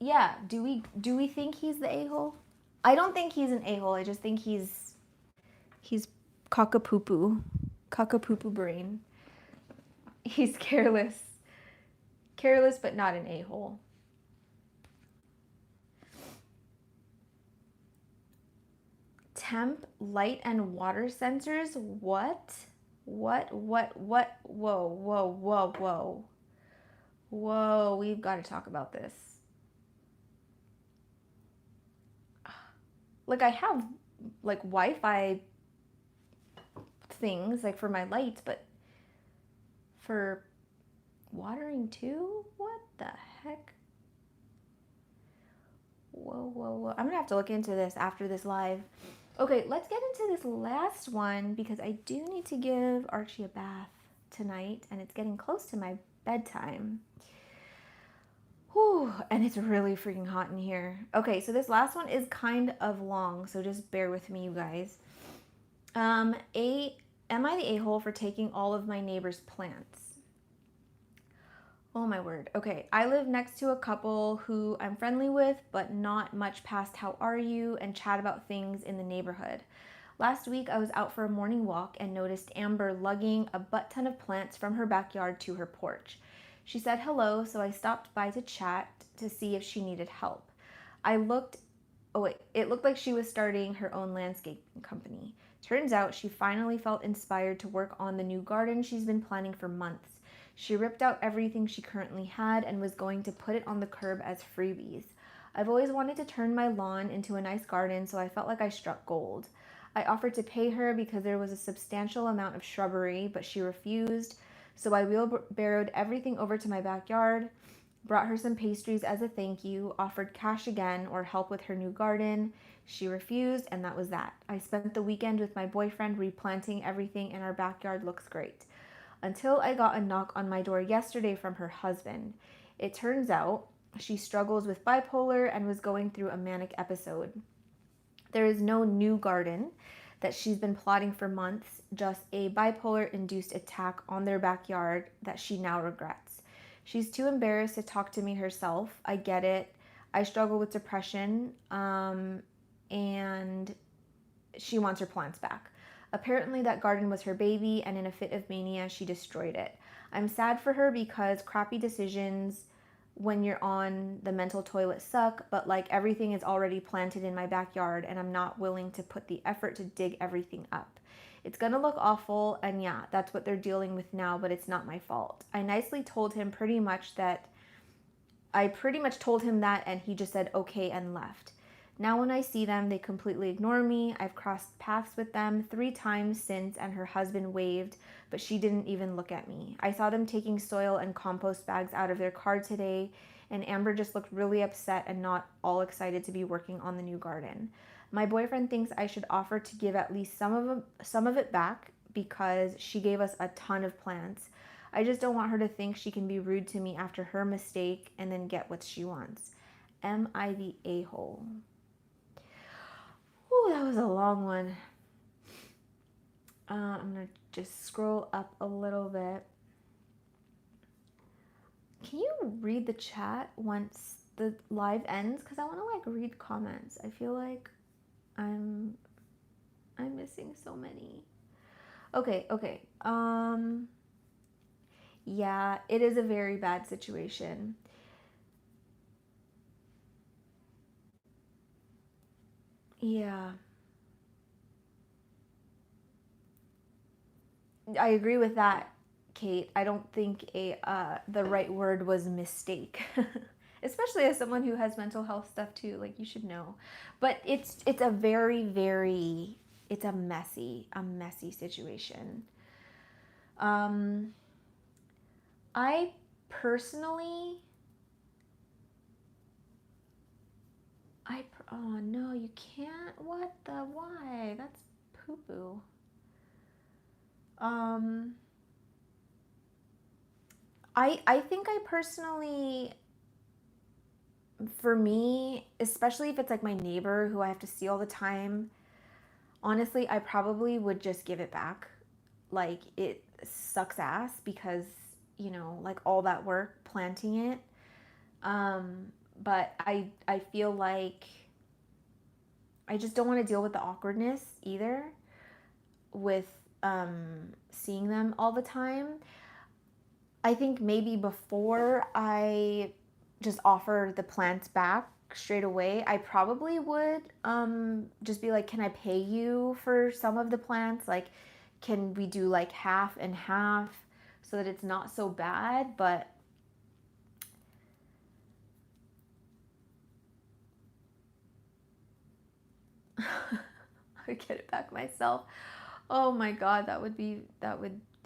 Speaker 1: yeah, do we think he's the a-hole? I don't think he's an a-hole. I just think he's cockapoo brain. He's careless but not an a-hole. Temp, light, and water sensors? What? Whoa. Whoa, we've got to talk about this. Like, I have like Wi-Fi things like for my lights, but for watering too? What the heck? Whoa. I'm gonna have to look into this after this live. Okay, let's get into this last one because I do need to give Archie a bath tonight and it's getting close to my bedtime. Whew, and it's really freaking hot in here. Okay, so this last one is kind of long, so just bear with me, you guys. Am I the a-hole for taking all of my neighbor's plants? Oh my word. Okay, I live next to a couple who I'm friendly with, but not much past how are you and chat about things in the neighborhood. Last week, I was out for a morning walk and noticed Amber lugging a butt ton of plants from her backyard to her porch. She said hello, so I stopped by to chat to see if she needed help. It looked like she was starting her own landscaping company. Turns out she finally felt inspired to work on the new garden she's been planning for months. She ripped out everything she currently had and was going to put it on the curb as freebies. I've always wanted to turn my lawn into a nice garden, so I felt like I struck gold. I offered to pay her because there was a substantial amount of shrubbery, but she refused, so I wheelbarrowed everything over to my backyard, brought her some pastries as a thank you, offered cash again or help with her new garden. She refused, and that was that. I spent the weekend with my boyfriend replanting everything, and our backyard looks great. Until I got a knock on my door yesterday from her husband. It turns out she struggles with bipolar and was going through a manic episode. There is no new garden that she's been plotting for months, just a bipolar-induced attack on their backyard that she now regrets. She's too embarrassed to talk to me herself. I get it. I struggle with depression, and she wants her plants back. Apparently that garden was her baby, and in a fit of mania, she destroyed it. I'm sad for her because crappy decisions when you're on the mental toilet suck, but like everything is already planted in my backyard and I'm not willing to put the effort to dig everything up. It's gonna look awful, and yeah, that's what they're dealing with now, but it's not my fault. I told him that and he just said okay and left. Now when I see them, they completely ignore me. I've crossed paths with them 3 times since, and her husband waved, but she didn't even look at me. I saw them taking soil and compost bags out of their car today, and Amber just looked really upset and not all excited to be working on the new garden. My boyfriend thinks I should offer to give at least some of it back because she gave us a ton of plants. I just don't want her to think she can be rude to me after her mistake and then get what she wants. Am I the a-hole? Ooh, that was a long one. I'm going to just scroll up a little bit. Can you read the chat once the live ends? Because I want to like read comments. I feel like I'm missing so many. Okay, okay. Yeah, it is a very bad situation. Yeah, I agree with that, Kate. I don't think a the right word was mistake. Especially as someone who has mental health stuff too, like you should know. But it's a very very it's a messy situation. Um I personally oh no, you can't. What the why? That's poo poo. Um I think I personally, for me, especially if it's like my neighbor who I have to see all the time, honestly, I probably would just give it back. Like it sucks ass because, like all that work planting it. Um, but I feel like I just don't want to deal with the awkwardness either with seeing them all the time. I think maybe before I just offer the plants back straight away, I probably would just be like, can I pay you for some of the plants? Like, can we do like half and half so that it's not so bad? But I would get it back myself. Oh my God,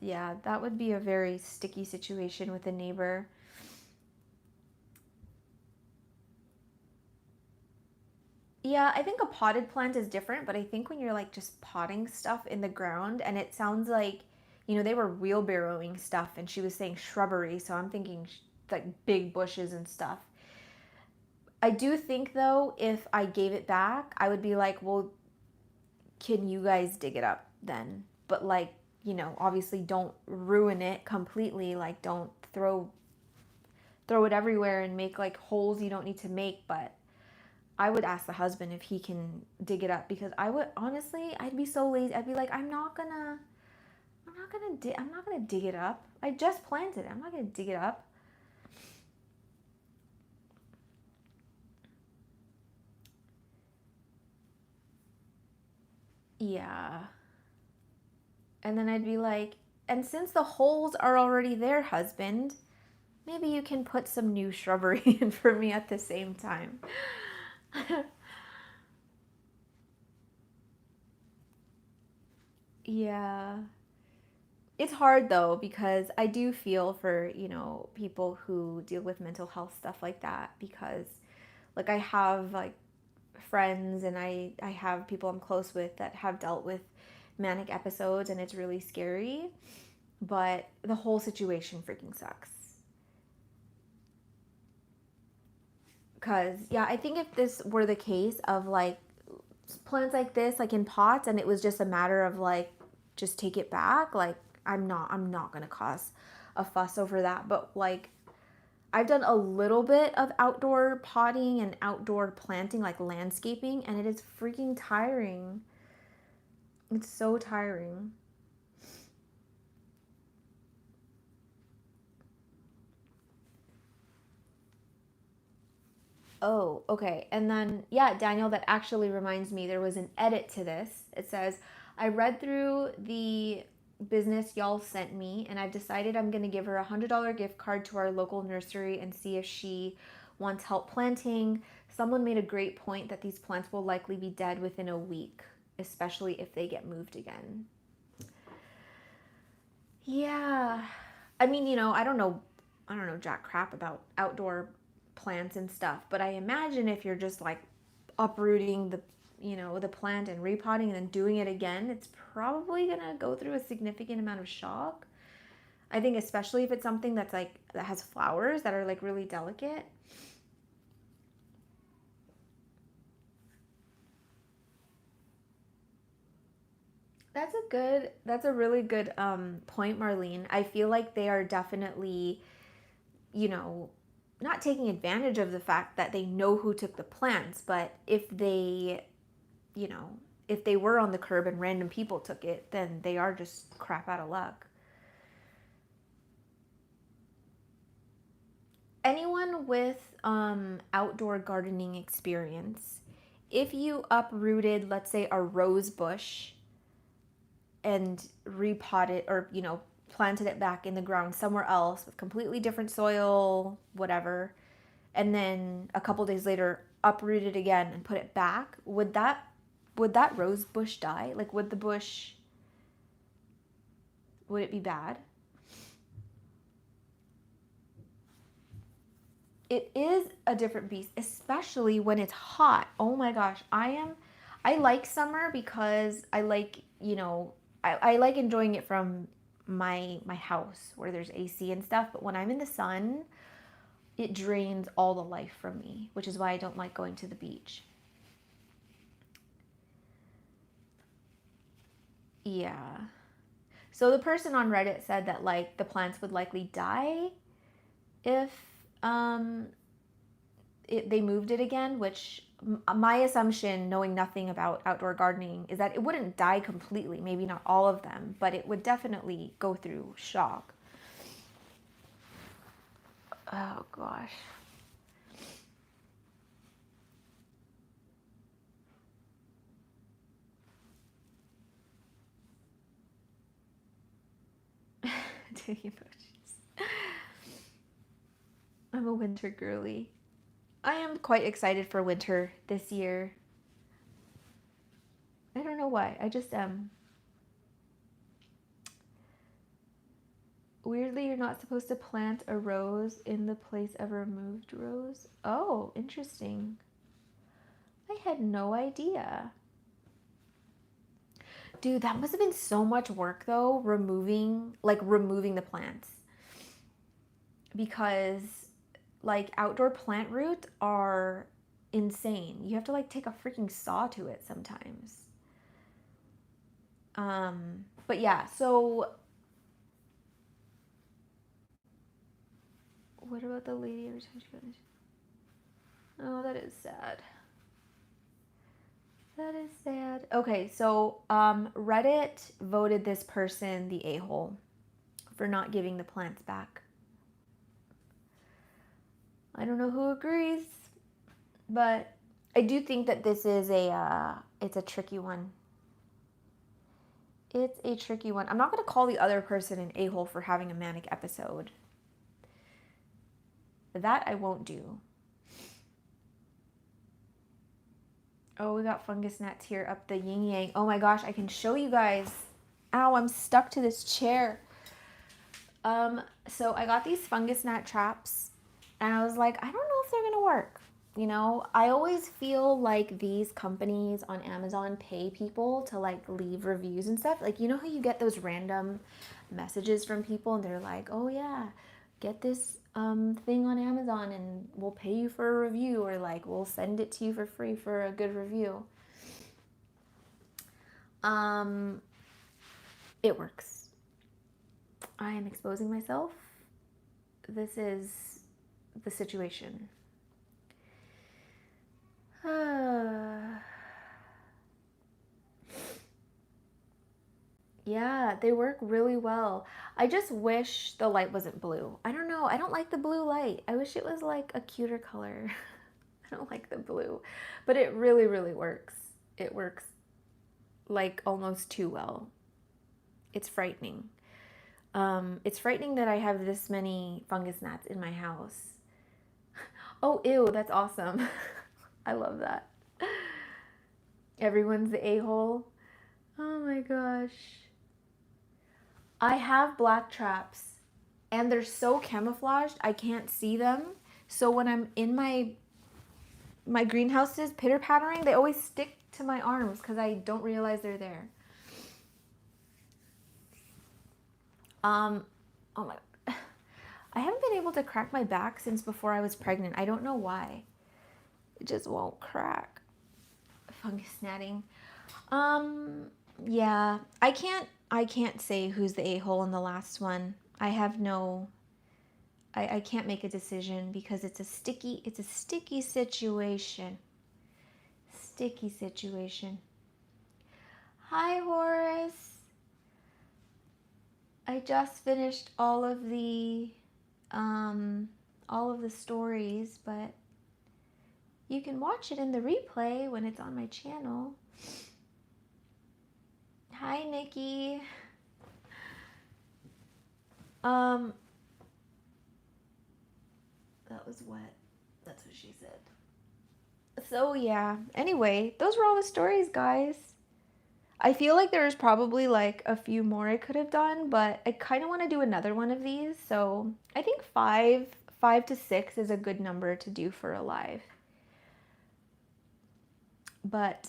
Speaker 1: yeah, that would be a very sticky situation with a neighbor. Yeah, I think a potted plant is different, but I think when you're like just potting stuff in the ground and it sounds like, they were wheelbarrowing stuff and she was saying shrubbery, so I'm thinking like big bushes and stuff. I do think though, if I gave it back, I would be like, well, can you guys dig it up then? But like, obviously don't ruin it completely. Like don't throw it everywhere and make like holes you don't need to make, but I would ask the husband if he can dig it up because I would honestly, I'd be so lazy. I'd be like, I'm not gonna dig it up. I just planted it. I'm not gonna dig it up. Yeah. And then I'd be like, and since the holes are already there, husband, maybe you can put some new shrubbery in for me at the same time. Yeah. It's hard though because I do feel for, people who deal with mental health stuff like that because like I have like friends and I have people I'm close with that have dealt with manic episodes and it's really scary, but the whole situation freaking sucks. Cuz yeah, I think if this were the case of like plants like this like in pots and it was just a matter of like just take it back, like I'm not going to cause a fuss over that, but like I've done a little bit of outdoor potting and outdoor planting, like landscaping, and it is freaking tiring. It's so tiring. Oh, okay. And then, yeah, Daniel, that actually reminds me there was an edit to this. It says, I read through the business y'all sent me, and I've decided I'm going to give her a $100 gift card to our local nursery and see if she wants help planting. Someone made a great point that these plants will likely be dead within a week, especially if they get moved again. Yeah. I mean, I don't know jack crap about outdoor plants and stuff, but I imagine if you're just like uprooting the plant and repotting and then doing it again, it's probably going to go through a significant amount of shock. I think especially if it's something that's like that has flowers that are like really delicate. That's a really good point, Marlene. I feel like they are definitely, you know, not taking advantage of the fact that they know who took the plants, but if they, you know, if they were on the curb and random people took it, then they are just crap out of luck. Anyone with outdoor gardening experience, if you uprooted, let's say, a rose bush and repotted or, you know, planted it back in the ground somewhere else with completely different soil, whatever, and then a couple days later uproot it again and put it back, would that rose bush die? Like, would it be bad? It is a different beast, especially when it's hot. Oh my gosh, I like summer because I like, you know, I like enjoying it from my house where there's AC and stuff, but when I'm in the sun, it drains all the life from me, which is why I don't like going to the beach. Yeah. So the person on Reddit said that like the plants would likely die if um they moved it again, which my assumption, knowing nothing about outdoor gardening, is that it wouldn't die completely, maybe not all of them, but it would definitely go through shock. Oh gosh. I'm a winter girly. I am quite excited for winter this year. I don't know why. I just am. Weirdly, you're not supposed to plant a rose in the place of a removed rose. Oh, interesting. I had no idea. Dude, that must have been so much work though, removing the plants. Because like outdoor plant roots are insane. You have to like take a freaking saw to it sometimes. But yeah, so what about the lady every time she got this? Oh, that is sad. That is sad. Okay, so Reddit voted this person the a-hole for not giving the plants back. I don't know who agrees, but I do think that this is it's a tricky one. It's a tricky one. I'm not going to call the other person an a-hole for having a manic episode. That I won't do. Oh, we got fungus gnats here up the yin yang. Oh my gosh, I can show you guys. Ow, I'm stuck to this chair. So I got these fungus gnat traps and I was like, I don't know if they're gonna work. You know, I always feel like these companies on Amazon pay people to like leave reviews and stuff. Like, you know how you get those random messages from people and they're like, oh yeah, get this thing on Amazon and we'll pay you for a review, or like we'll send it to you for free for a good review. It works. I am exposing myself. This is the situation. Yeah, they work really well. I just wish the light wasn't blue. I don't know. I don't like the blue light. I wish it was like a cuter color. I don't like the blue, but it really, really works. It works like almost too well. It's frightening. It's frightening that I have this many fungus gnats in my house. Oh, ew, that's awesome. I love that. Everyone's the a-hole. Oh my gosh. I have black traps and they're so camouflaged I can't see them. So when I'm in my greenhouses pitter-pattering, they always stick to my arms because I don't realize they're there. Oh my, I haven't been able to crack my back since before I was pregnant. I don't know why. It just won't crack. Fungus gnatting. Yeah, I can't say who's the a-hole in the last one. I can't make a decision because it's a sticky situation. Sticky situation. Hi, Horace. I just finished all of the stories, but you can watch it in the replay when it's on my channel. Hi, Nikki. That was wet. That's what she said. So yeah, anyway, those were all the stories, guys. I feel like there's probably like a few more I could have done, but I kind of want to do another one of these. So I think five to six is a good number to do for a live. But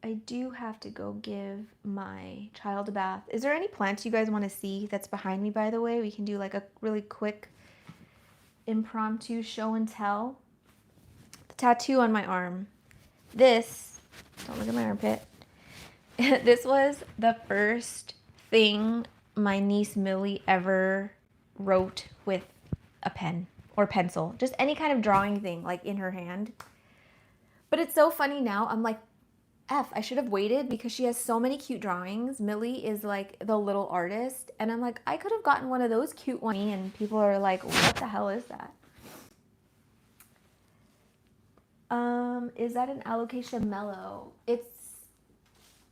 Speaker 1: I do have to go give my child a bath. Is there any plants you guys want to see that's behind me, by the way? We can do like a really quick impromptu show and tell. The tattoo on my arm. This, don't look at my armpit. This was the first thing my niece Millie ever wrote with a pen or pencil. Just any kind of drawing thing, like in her hand. But it's so funny now. I'm like, I should have waited because she has so many cute drawings. Millie is like the little artist. And I'm like, I could have gotten one of those cute ones. And people are like, what the hell is that? Is that an alocasia mellow?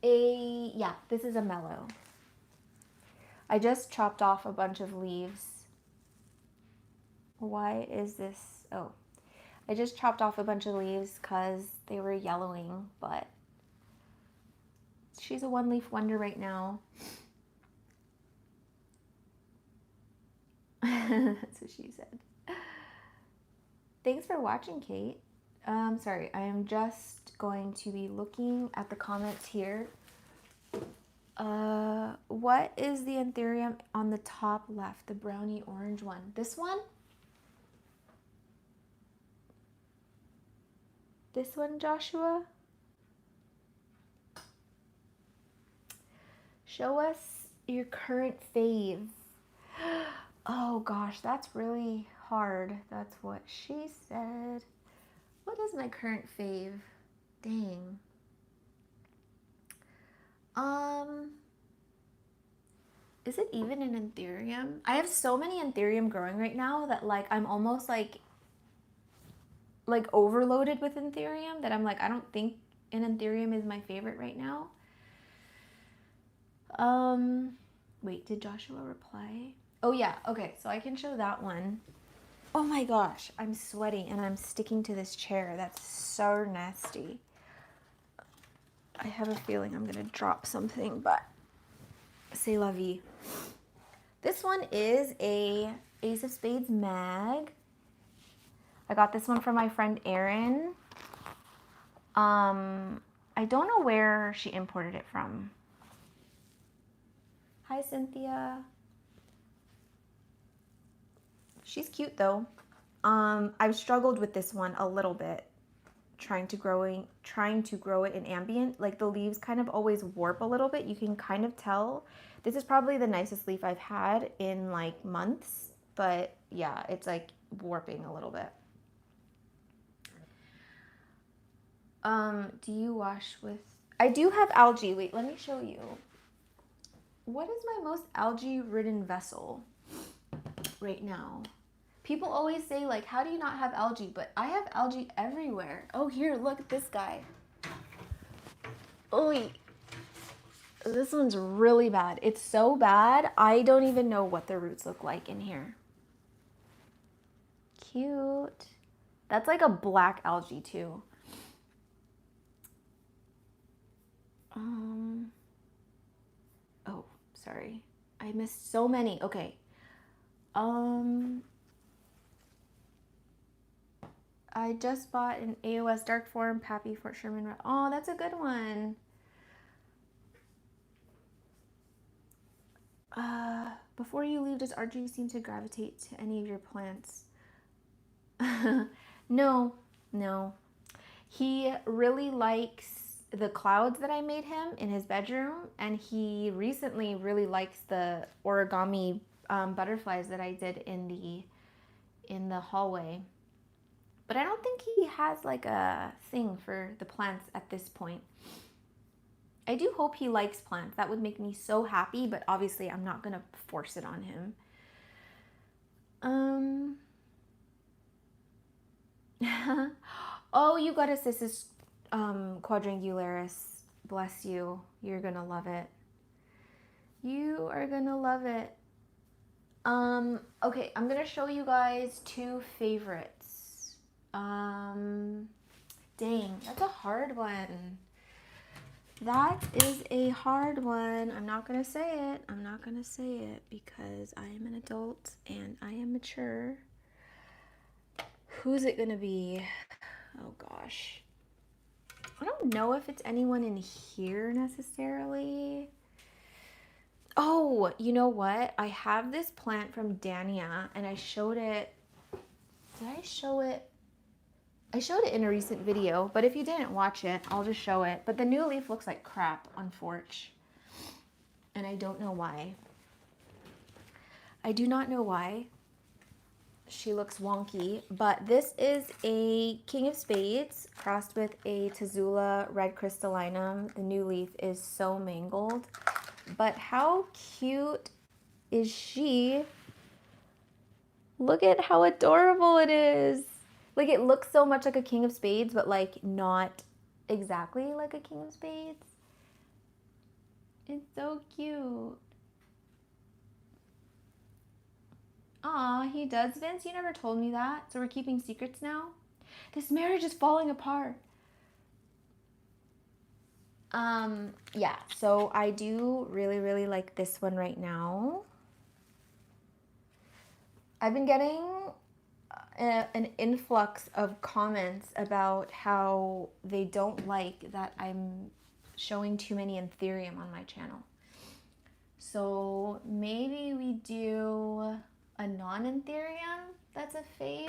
Speaker 1: Yeah, this is a mellow. I just chopped off a bunch of leaves. Why is this? Oh, I just chopped off a bunch of leaves because they were yellowing, but she's a one-leaf wonder right now. That's what she said. Thanks for watching, Kate. Sorry, I am just going to be looking at the comments here. What is the anthurium on the top left? The brownie orange one. This one? This one, Joshua? Show us your current fave. Oh gosh, that's really hard. That's what she said. What is my current fave? Dang. Is it even an anthurium? I have so many anthurium growing right now that like I'm almost like overloaded with anthurium that I'm like, I don't think an anthurium is my favorite right now. Wait, did Joshua reply? Oh yeah, okay, so I can show that one. Oh my gosh, I'm sweating and I'm sticking to this chair. That's so nasty. I have a feeling I'm gonna drop something, but c'est la vie. This one is a Ace of Spades mag. I got this one from my friend Erin. I don't know where she imported it from. Hi, Cynthia. She's cute though. I've struggled with this one a little bit, trying to grow it in ambient. Like the leaves kind of always warp a little bit. You can kind of tell. This is probably the nicest leaf I've had in like months, but yeah, it's like warping a little bit. Do you wash with... I do have algae. Wait, let me show you. What is my most algae-ridden vessel right now? People always say, like, how do you not have algae? But I have algae everywhere. Oh, here, look at this guy. Oh, this one's really bad. It's so bad, I don't even know what the roots look like in here. Cute. That's like a black algae, too. Oh, sorry. I missed so many. Okay. I just bought an AOS Dark Form Pappy Fort Sherman. Oh, that's a good one. Before you leave, does RG seem to gravitate to any of your plants? No. He really likes the clouds that I made him in his bedroom, and he recently really likes the origami butterflies that I did in the hallway. But I don't think he has like a thing for the plants at this point. I do hope he likes plants. That would make me so happy, but obviously I'm not gonna force it on him. Oh, you got a Cissus quadrangularis. Bless you. You're gonna love it. You are gonna love it. Okay, I'm gonna show you guys two favorites. Dang, that's a hard one. That is a hard one. I'm not gonna say it. I'm not gonna say it because I am an adult and I am mature. Who's it gonna be? Oh gosh. I don't know if it's anyone in here necessarily. Oh, you know what? I have this plant from Dania and I showed it. Did I show it? I showed it in a recent video, but if you didn't watch it, I'll just show it. But the new leaf looks like crap on Forch. And I don't know why. I do not know why. She looks wonky, but this is a King of Spades crossed with a Tazula red crystallinum. The new leaf is so mangled, but how cute is she? Look at how adorable it is. Like, it looks so much like a King of Spades, but like not exactly like a King of Spades. It's so cute. Aw, he does, Vince? You never told me that. So we're keeping secrets now? This marriage is falling apart. Yeah, so I do really, really like this one right now. I've been getting an influx of comments about how they don't like that I'm showing too many Anthurium on my channel. So maybe we do a non-Anthurium that's a fave.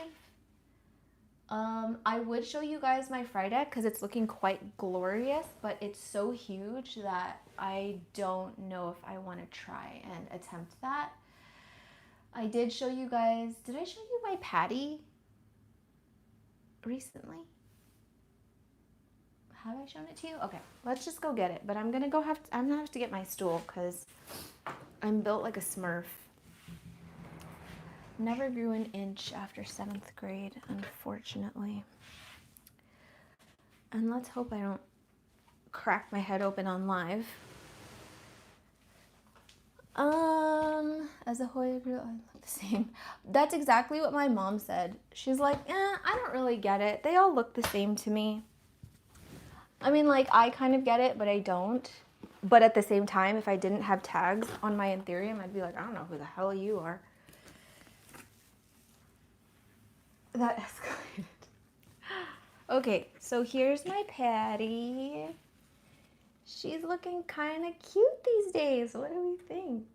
Speaker 1: I would show you guys my Frydek because it's looking quite glorious, but it's so huge that I don't know if I want to try and attempt that. I did show you guys, did I show you my Patty recently? Have I shown it to you? Okay, let's just go get it. But I'm gonna have to get my stool because I'm built like a Smurf. Never grew an inch after 7th grade, unfortunately. And let's hope I don't crack my head open on live. As a Hoya girl, I look the same. That's exactly what my mom said. She's like, I don't really get it. They all look the same to me. I mean, like, I kind of get it, but I don't. But at the same time, if I didn't have tags on my Anthurium, I'd be like, I don't know who the hell you are. That escalated. Okay, so here's my Patty. She's looking kind of cute these days. What do we think?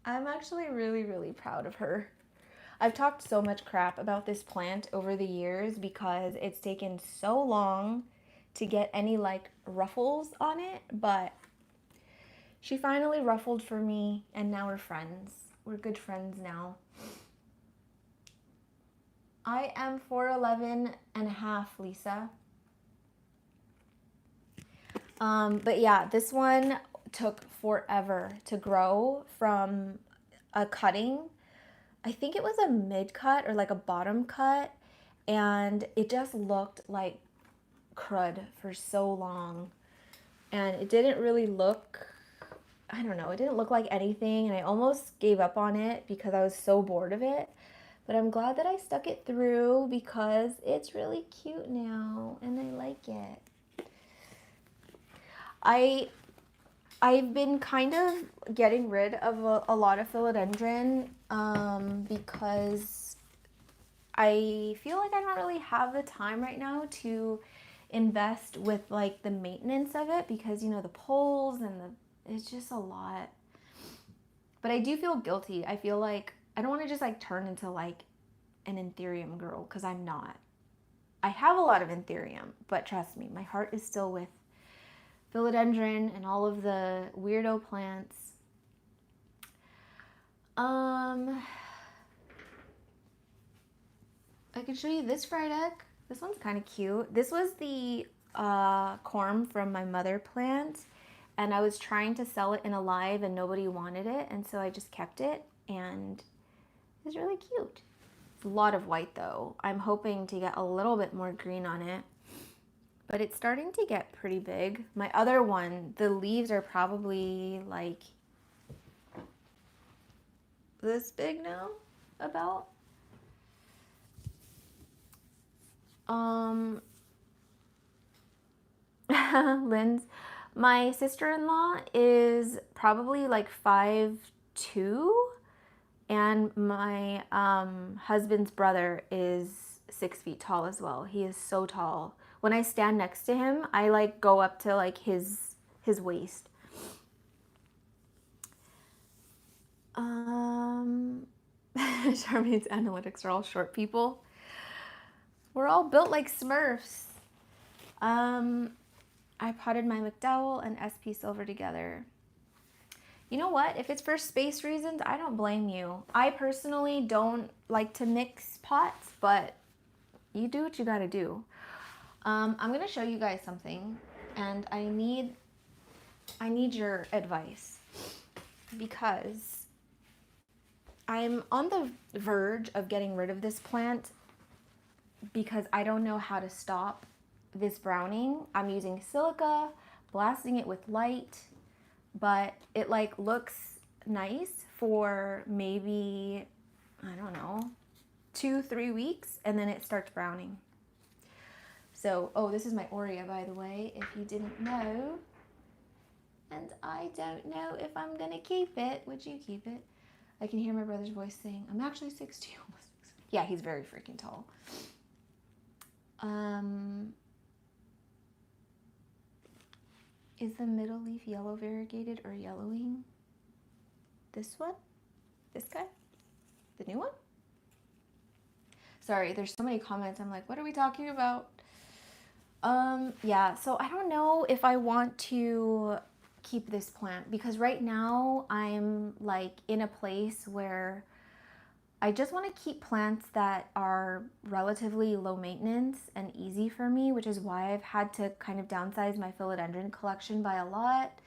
Speaker 1: I'm actually really, really proud of her. I've talked so much crap about this plant over the years because it's taken so long to get any like ruffles on it, but she finally ruffled for me and now we're friends. We're good friends now. I am 4'11 and a half, Lisa. But yeah, this one took forever to grow from a cutting. I think it was a mid cut or like a bottom cut, and it just looked like crud for so long. And it didn't really look, I don't know, it didn't look like anything, and I almost gave up on it because I was so bored of it. But I'm glad that I stuck it through because it's really cute now and I like it. I've been kind of getting rid of a lot of philodendron because I feel like I don't really have the time right now to invest with like the maintenance of it because, you know, the poles and it's just a lot. But I do feel guilty. I feel like I don't want to just like turn into like an Anthurium girl because I'm not. I have a lot of Anthurium, but trust me, my heart is still with philodendron and all of the weirdo plants. I can show you this Frydek. This one's kind of cute. This was the corm from my mother plant, and I was trying to sell it in a live and nobody wanted it, and so I just kept it, and it's really cute. It's a lot of white though. I'm hoping to get a little bit more green on it, but it's starting to get pretty big. My other one, the leaves are probably like this big now, about. Lynn's, my sister-in-law is probably like 5'2", and my husband's brother is 6 feet tall as well. He is so tall. When I stand next to him, I like go up to like his waist. Charmaine's analytics are all short people. We're all built like Smurfs. I potted my McDowell and SP Silver together. You know what? If it's for space reasons, I don't blame you. I personally don't like to mix pots, but you do what you gotta do. I'm gonna show you guys something, and I need your advice because I'm on the verge of getting rid of this plant because I don't know how to stop this browning. I'm using silica, blasting it with light, but it like looks nice for maybe, I don't know, 2-3 weeks, and then it starts browning. So, oh, this is my Aurea, by the way, if you didn't know. And I don't know if I'm gonna keep it. Would you keep it? I can hear my brother's voice saying, I'm actually 6'2", almost 6'. Yeah, he's very freaking tall. Is the middle leaf yellow variegated or yellowing? This one? This guy? The new one? Sorry, there's so many comments. I'm like, what are we talking about? Yeah, so I don't know if I want to keep this plant because right now I'm like in a place where I just want to keep plants that are relatively low maintenance and easy for me, which is why I've had to kind of downsize my philodendron collection by a lot.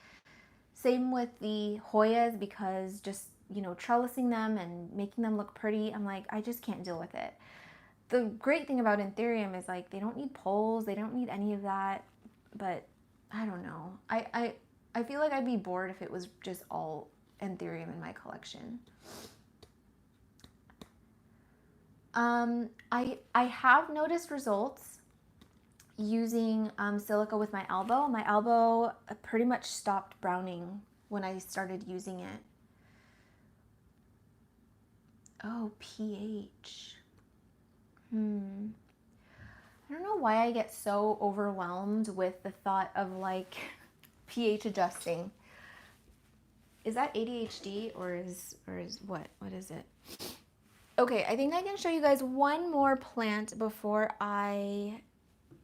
Speaker 1: Same with the Hoyas, because just, you know, trellising them and making them look pretty, I'm like, I just can't deal with it. The great thing about Anthurium is like they don't need poles, they don't need any of that, but I don't know. I feel like I'd be bored if it was just all Anthurium in my collection. I have noticed results using silica with my elbow. My elbow pretty much stopped browning when I started using it. Oh, pH. I don't know why I get so overwhelmed with the thought of like pH adjusting. Is that ADHD or is what? What is it? Okay, I think I can show you guys one more plant before I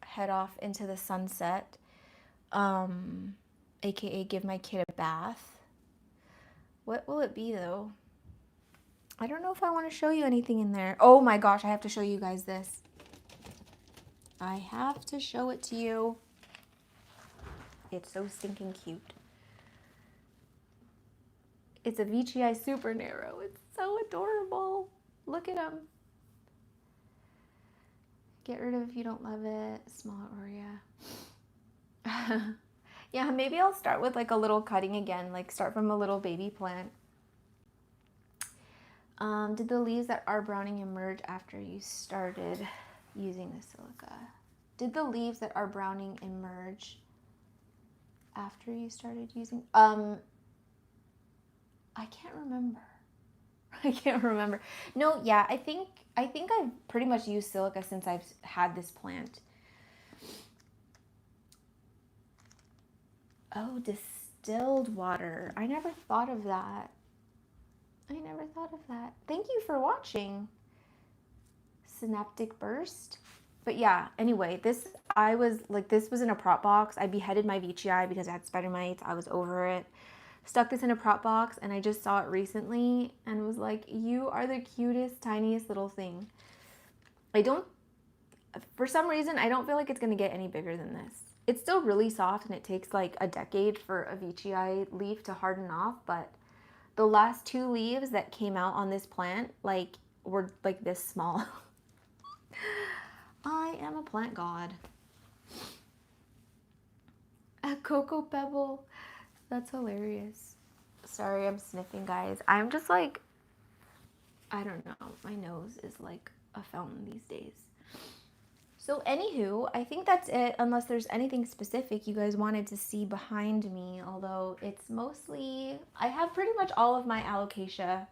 Speaker 1: head off into the sunset. AKA give my kid a bath. What will it be though? I don't know if I want to show you anything in there. Oh my gosh, I have to show you guys this. I have to show it to you. It's so stinking cute. It's a Veitchii super narrow. It's so adorable. Look at him. Get rid of if you don't love it. Small Aurea. Yeah, maybe I'll start with like a little cutting again. Like start from a little baby plant. Did the leaves that are browning emerge after you started using the silica? Did the leaves that are browning emerge after you started using? I can't remember. I can't remember. No, yeah, I think I've pretty much used silica since I've had this plant. Oh, distilled water. I never thought of that. Thank you for watching. Synaptic burst. But yeah, anyway, this was in a prop box. I beheaded my Veitchii because I had spider mites. I was over it. Stuck this in a prop box and I just saw it recently and was like, you are the cutest, tiniest little thing. I don't For some reason, I don't feel like it's going to get any bigger than this. It's still really soft and it takes like a decade for a veitchii leaf to harden off, but the last 2 leaves that came out on this plant like were like this small. I am a plant god. A cocoa pebble. That's hilarious. Sorry, I'm sniffing, guys. I'm just like, I don't know. My nose is like a fountain these days. So anywho, I think that's it, unless there's anything specific you guys wanted to see behind me, although it's mostly, I have pretty much all of my alocasia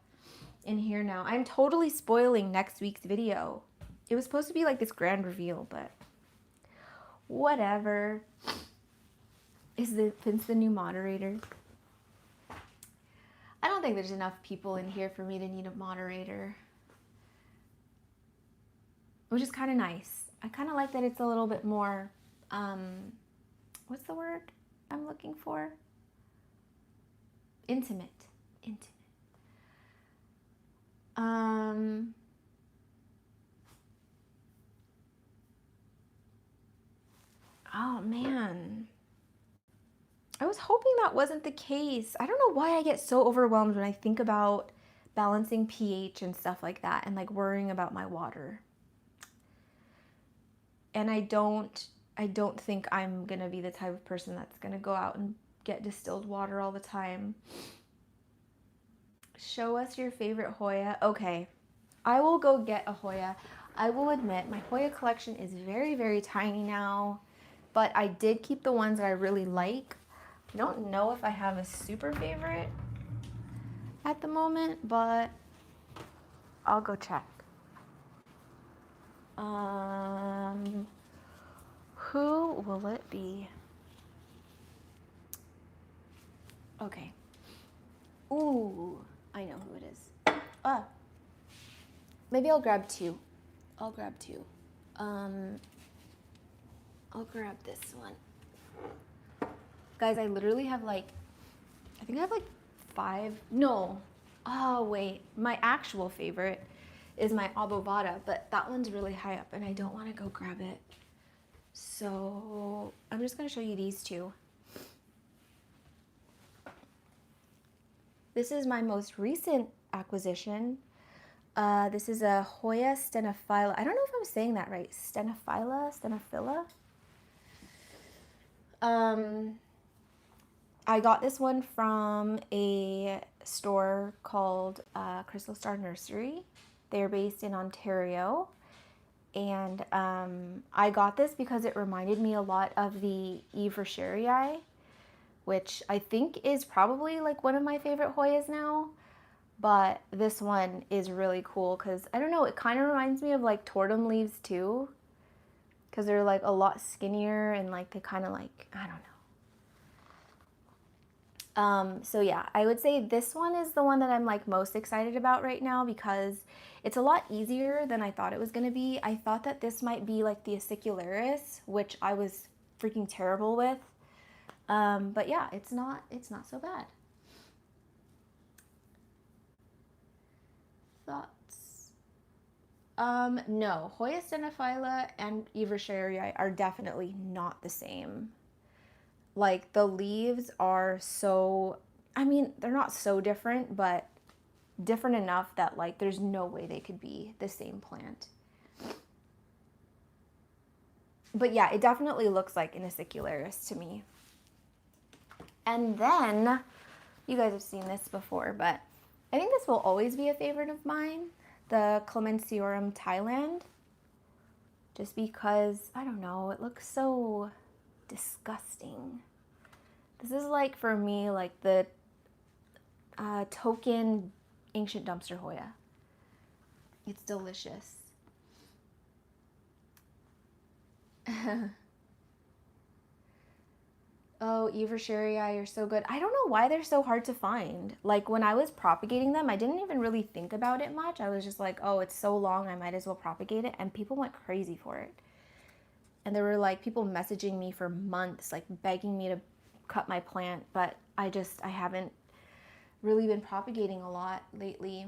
Speaker 1: in here now. I'm totally spoiling next week's video. It was supposed to be like this grand reveal, but whatever. Is Vince the new moderator? I don't think there's enough people in here for me to need a moderator, which is kind of nice. I kind of like that it's a little bit more, what's the word I'm looking for? Intimate. Oh man. I was hoping that wasn't the case. I don't know why I get so overwhelmed when I think about balancing pH and stuff like that and like worrying about my water. And I don't think I'm gonna be the type of person that's gonna go out and get distilled water all the time. Show us your favorite Hoya. Okay, I will go get a Hoya. I will admit my Hoya collection is very, very tiny now, but I did keep the ones that I really like. I don't know if I have a super favorite at the moment, but I'll go check. Who will it be? Okay. Ooh, I know who it is. Maybe I'll grab 2. I'll grab this one. Guys, I literally have like, I think I have like 5. No. Oh, wait. My actual favorite is my Abovada, but that one's really high up and I don't want to go grab it. So I'm just going to show you these 2. This is my most recent acquisition. This is a Hoya stenophylla. I don't know if I'm saying that right. Stenophylla. I got this one from a store called Crystal Star Nursery. They're based in Ontario. And I got this because it reminded me a lot of the Eversherii, which I think is probably like one of my favorite Hoyas now. But this one is really cool because, I don't know, it kind of reminds me of like Tortum leaves too. Because they're like a lot skinnier and like they kind of like, I don't know. So yeah, I would say this one is the one that I'm like most excited about right now because it's a lot easier than I thought it was going to be. I thought that this might be like the acicularis, which I was freaking terrible with. But yeah, it's not so bad. Thoughts? No, Hoya stenophylla and Eversherii are definitely not the same. Like the leaves are so, I mean, they're not so different, but different enough that like there's no way they could be the same plant. But yeah, it definitely looks like an acicularis to me. And then, you guys have seen this before, but I think this will always be a favorite of mine, the Clemenciorum Thailand. Just because, I don't know, it looks so disgusting. This is like, for me, like the token ancient dumpster Hoya. It's delicious. Oh, Eversherii are so good. I don't know why they're so hard to find. Like when I was propagating them, I didn't even really think about it much. I was just like, oh, it's so long, I might as well propagate it. And people went crazy for it. And there were like people messaging me for months, like begging me to cut my plant. But I haven't really been propagating a lot lately.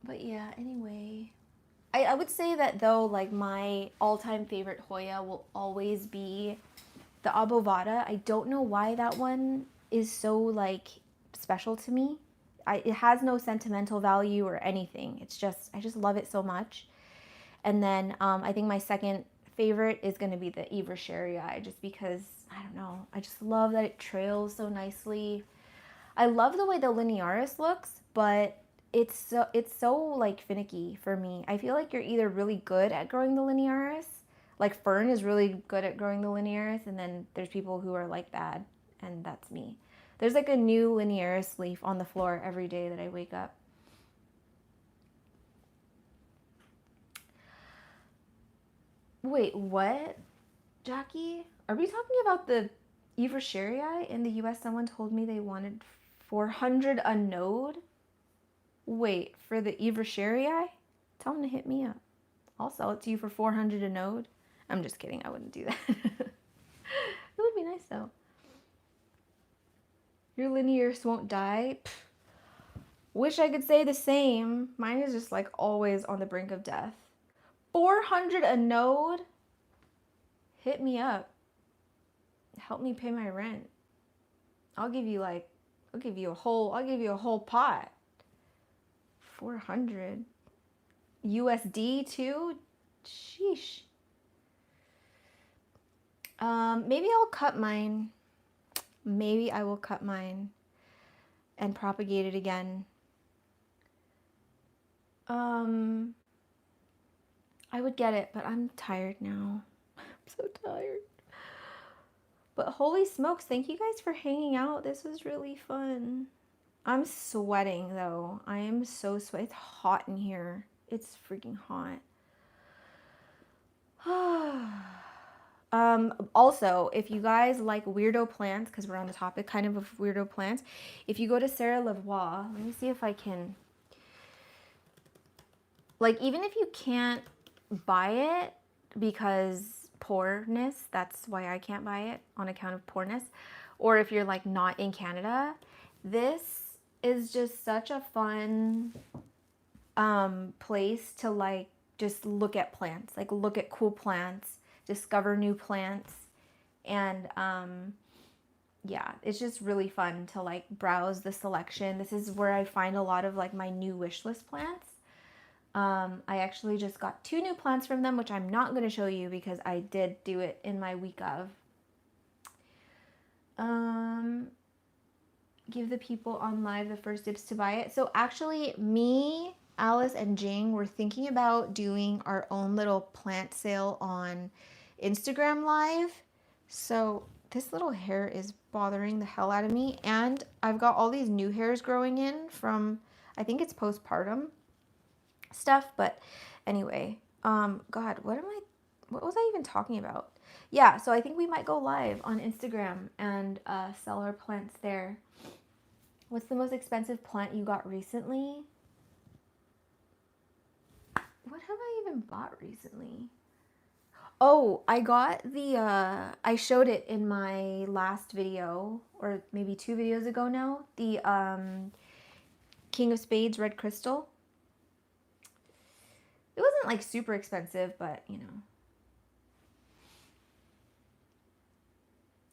Speaker 1: But yeah, anyway. I would say that though, like my all-time favorite Hoya will always be the Abovada. I don't know why that one is so like special to me. It has no sentimental value or anything. It's just, I just love it so much. And then I think my second favorite is going to be the Eversherii, just because, I don't know, I just love that it trails so nicely. I love the way the Linearis looks, but it's so like finicky for me. I feel like you're either really good at growing the Linearis, like Fern is really good at growing the Linearis, and then there's people who are like bad, and that's me. There's like a new Linearis leaf on the floor every day that I wake up. Wait, what? Jackie? Are we talking about the Eversherii in the US? Someone told me they wanted 400 a node. Wait, for the Eversherii? Tell them to hit me up. I'll sell it to you for 400 a node. I'm just kidding. I wouldn't do that. It would be nice though. Your Linearis won't die. Pfft. Wish I could say the same. Mine is just like always on the brink of death. 400 a node? Hit me up. Help me pay my rent. I'll give you a whole pot. 400 USD too? Sheesh. Maybe I'll cut mine. Maybe I will cut mine and propagate it again. I would get it, but I'm tired now. I'm so tired. But holy smokes, thank you guys for hanging out. This was really fun. I'm sweating though. I am so sweaty. It's hot in here. It's freaking hot. Also, if you guys like weirdo plants, because we're on the topic kind of weirdo plants, if you go to Sarah Lavoie, let me see if I can, like, even if you can't buy it because poorness, that's why I can't buy it, on account of poorness, or if you're like not in Canada, this is just such a fun place to like just look at plants, like look at cool plants, discover new plants, and yeah, it's just really fun to like browse the selection. This is where I find a lot of like my new wish list plants. I actually just got 2 new plants from them, which I'm not going to show you because I did do it in my week of. Give the people on live the first dibs to buy it. So actually, me, Alice, and Jing were thinking about doing our own little plant sale on Instagram Live. So this little hair is bothering the hell out of me, and I've got all these new hairs growing in from, I think it's postpartum stuff. But anyway, God, what was I even talking about? Yeah, so I think we might go live on Instagram and sell our plants there. What's the most expensive plant you got recently? What have I even bought recently? Oh, I got the, I showed it in my last video, or maybe 2 videos ago now, the King of Spades red crystal. It wasn't like super expensive, but you know.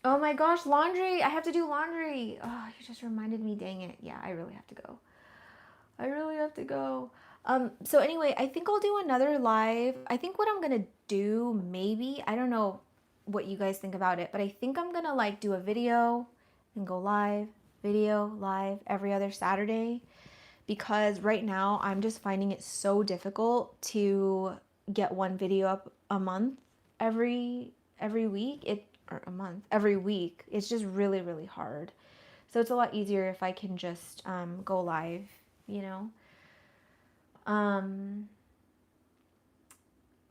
Speaker 1: Oh my gosh, laundry. I have to do laundry. Oh, you just reminded me, dang it. Yeah, I really have to go. I really have to go. So anyway, I think I'll do another live. I think what I'm going to do, maybe, I don't know what you guys think about it, but I think I'm going to like do a video and go live, video, live every other Saturday, because right now I'm just finding it so difficult to get one video up a month every week. Or a month, every week. It's just really, really hard. So it's a lot easier if I can just go live, you know.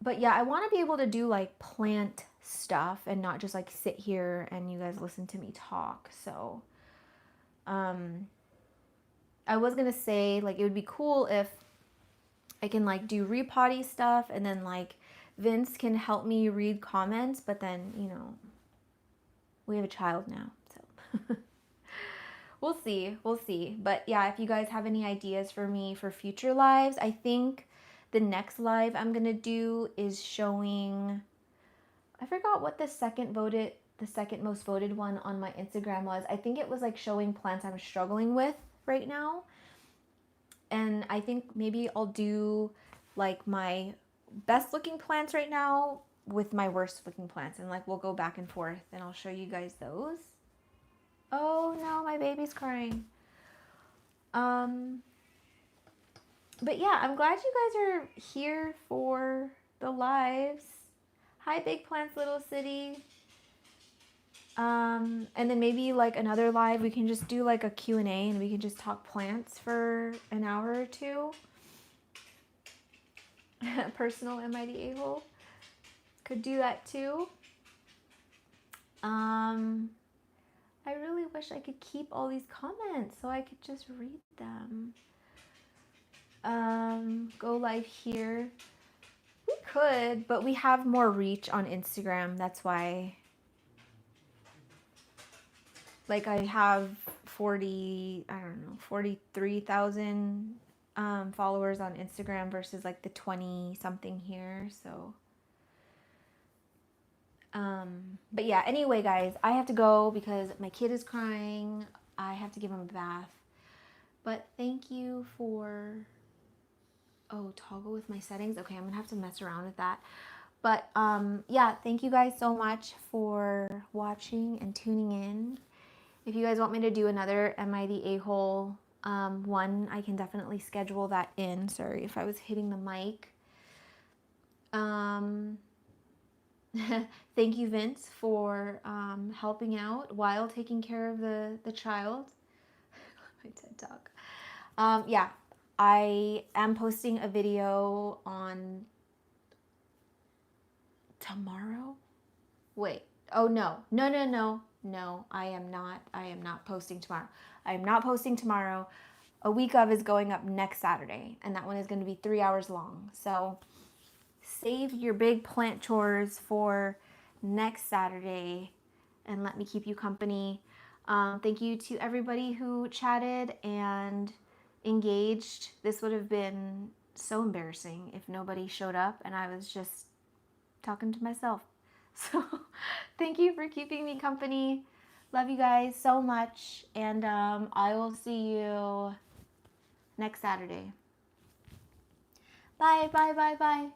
Speaker 1: But yeah, I want to be able to do like plant stuff and not just like sit here and you guys listen to me talk. So I was gonna say like it would be cool if I can like do repotty stuff, and then like Vince can help me read comments, but then, you know, we have a child now, so. We'll see. We'll see. But yeah, if you guys have any ideas for me for future lives, I think the next live I'm going to do is showing, I forgot what the second most voted one on my Instagram was. I think it was like showing plants I'm struggling with right now. And I think maybe I'll do like my best looking plants right now with my worst looking plants, and like we'll go back and forth and I'll show you guys those. Oh no, my baby's crying. But yeah, I'm glad you guys are here for the lives. Hi, Big Plants Little City. And then maybe like another live, we can just do like a Q&A and we can just talk plants for an hour or two. Personal Am I the A-hole? Could do that too. I really wish I could keep all these comments so I could just read them. Go live here. We could, but we have more reach on Instagram. That's why. Like I have 43,000 followers on Instagram versus like the 20 something here. So, but yeah, anyway, guys, I have to go because my kid is crying. I have to give him a bath. But thank you for, oh, toggle with my settings. Okay, I'm gonna have to mess around with that. But yeah, thank you guys so much for watching and tuning in. If you guys want me to do another Am I the A-hole one, I can definitely schedule that in. Sorry if I was hitting the mic. Thank you, Vince, for helping out while taking care of the child. My TED Talk. Yeah, I am posting a video on tomorrow. Wait. Oh, no, I am not posting tomorrow. I am not posting tomorrow. A week of is going up next Saturday, and that one is going to be 3 hours long. So save your big plant chores for next Saturday and let me keep you company. Thank you to everybody who chatted and engaged. This would have been so embarrassing if nobody showed up and I was just talking to myself. So thank you for keeping me company. Love you guys so much. And I will see you next Saturday. Bye, bye, bye, bye.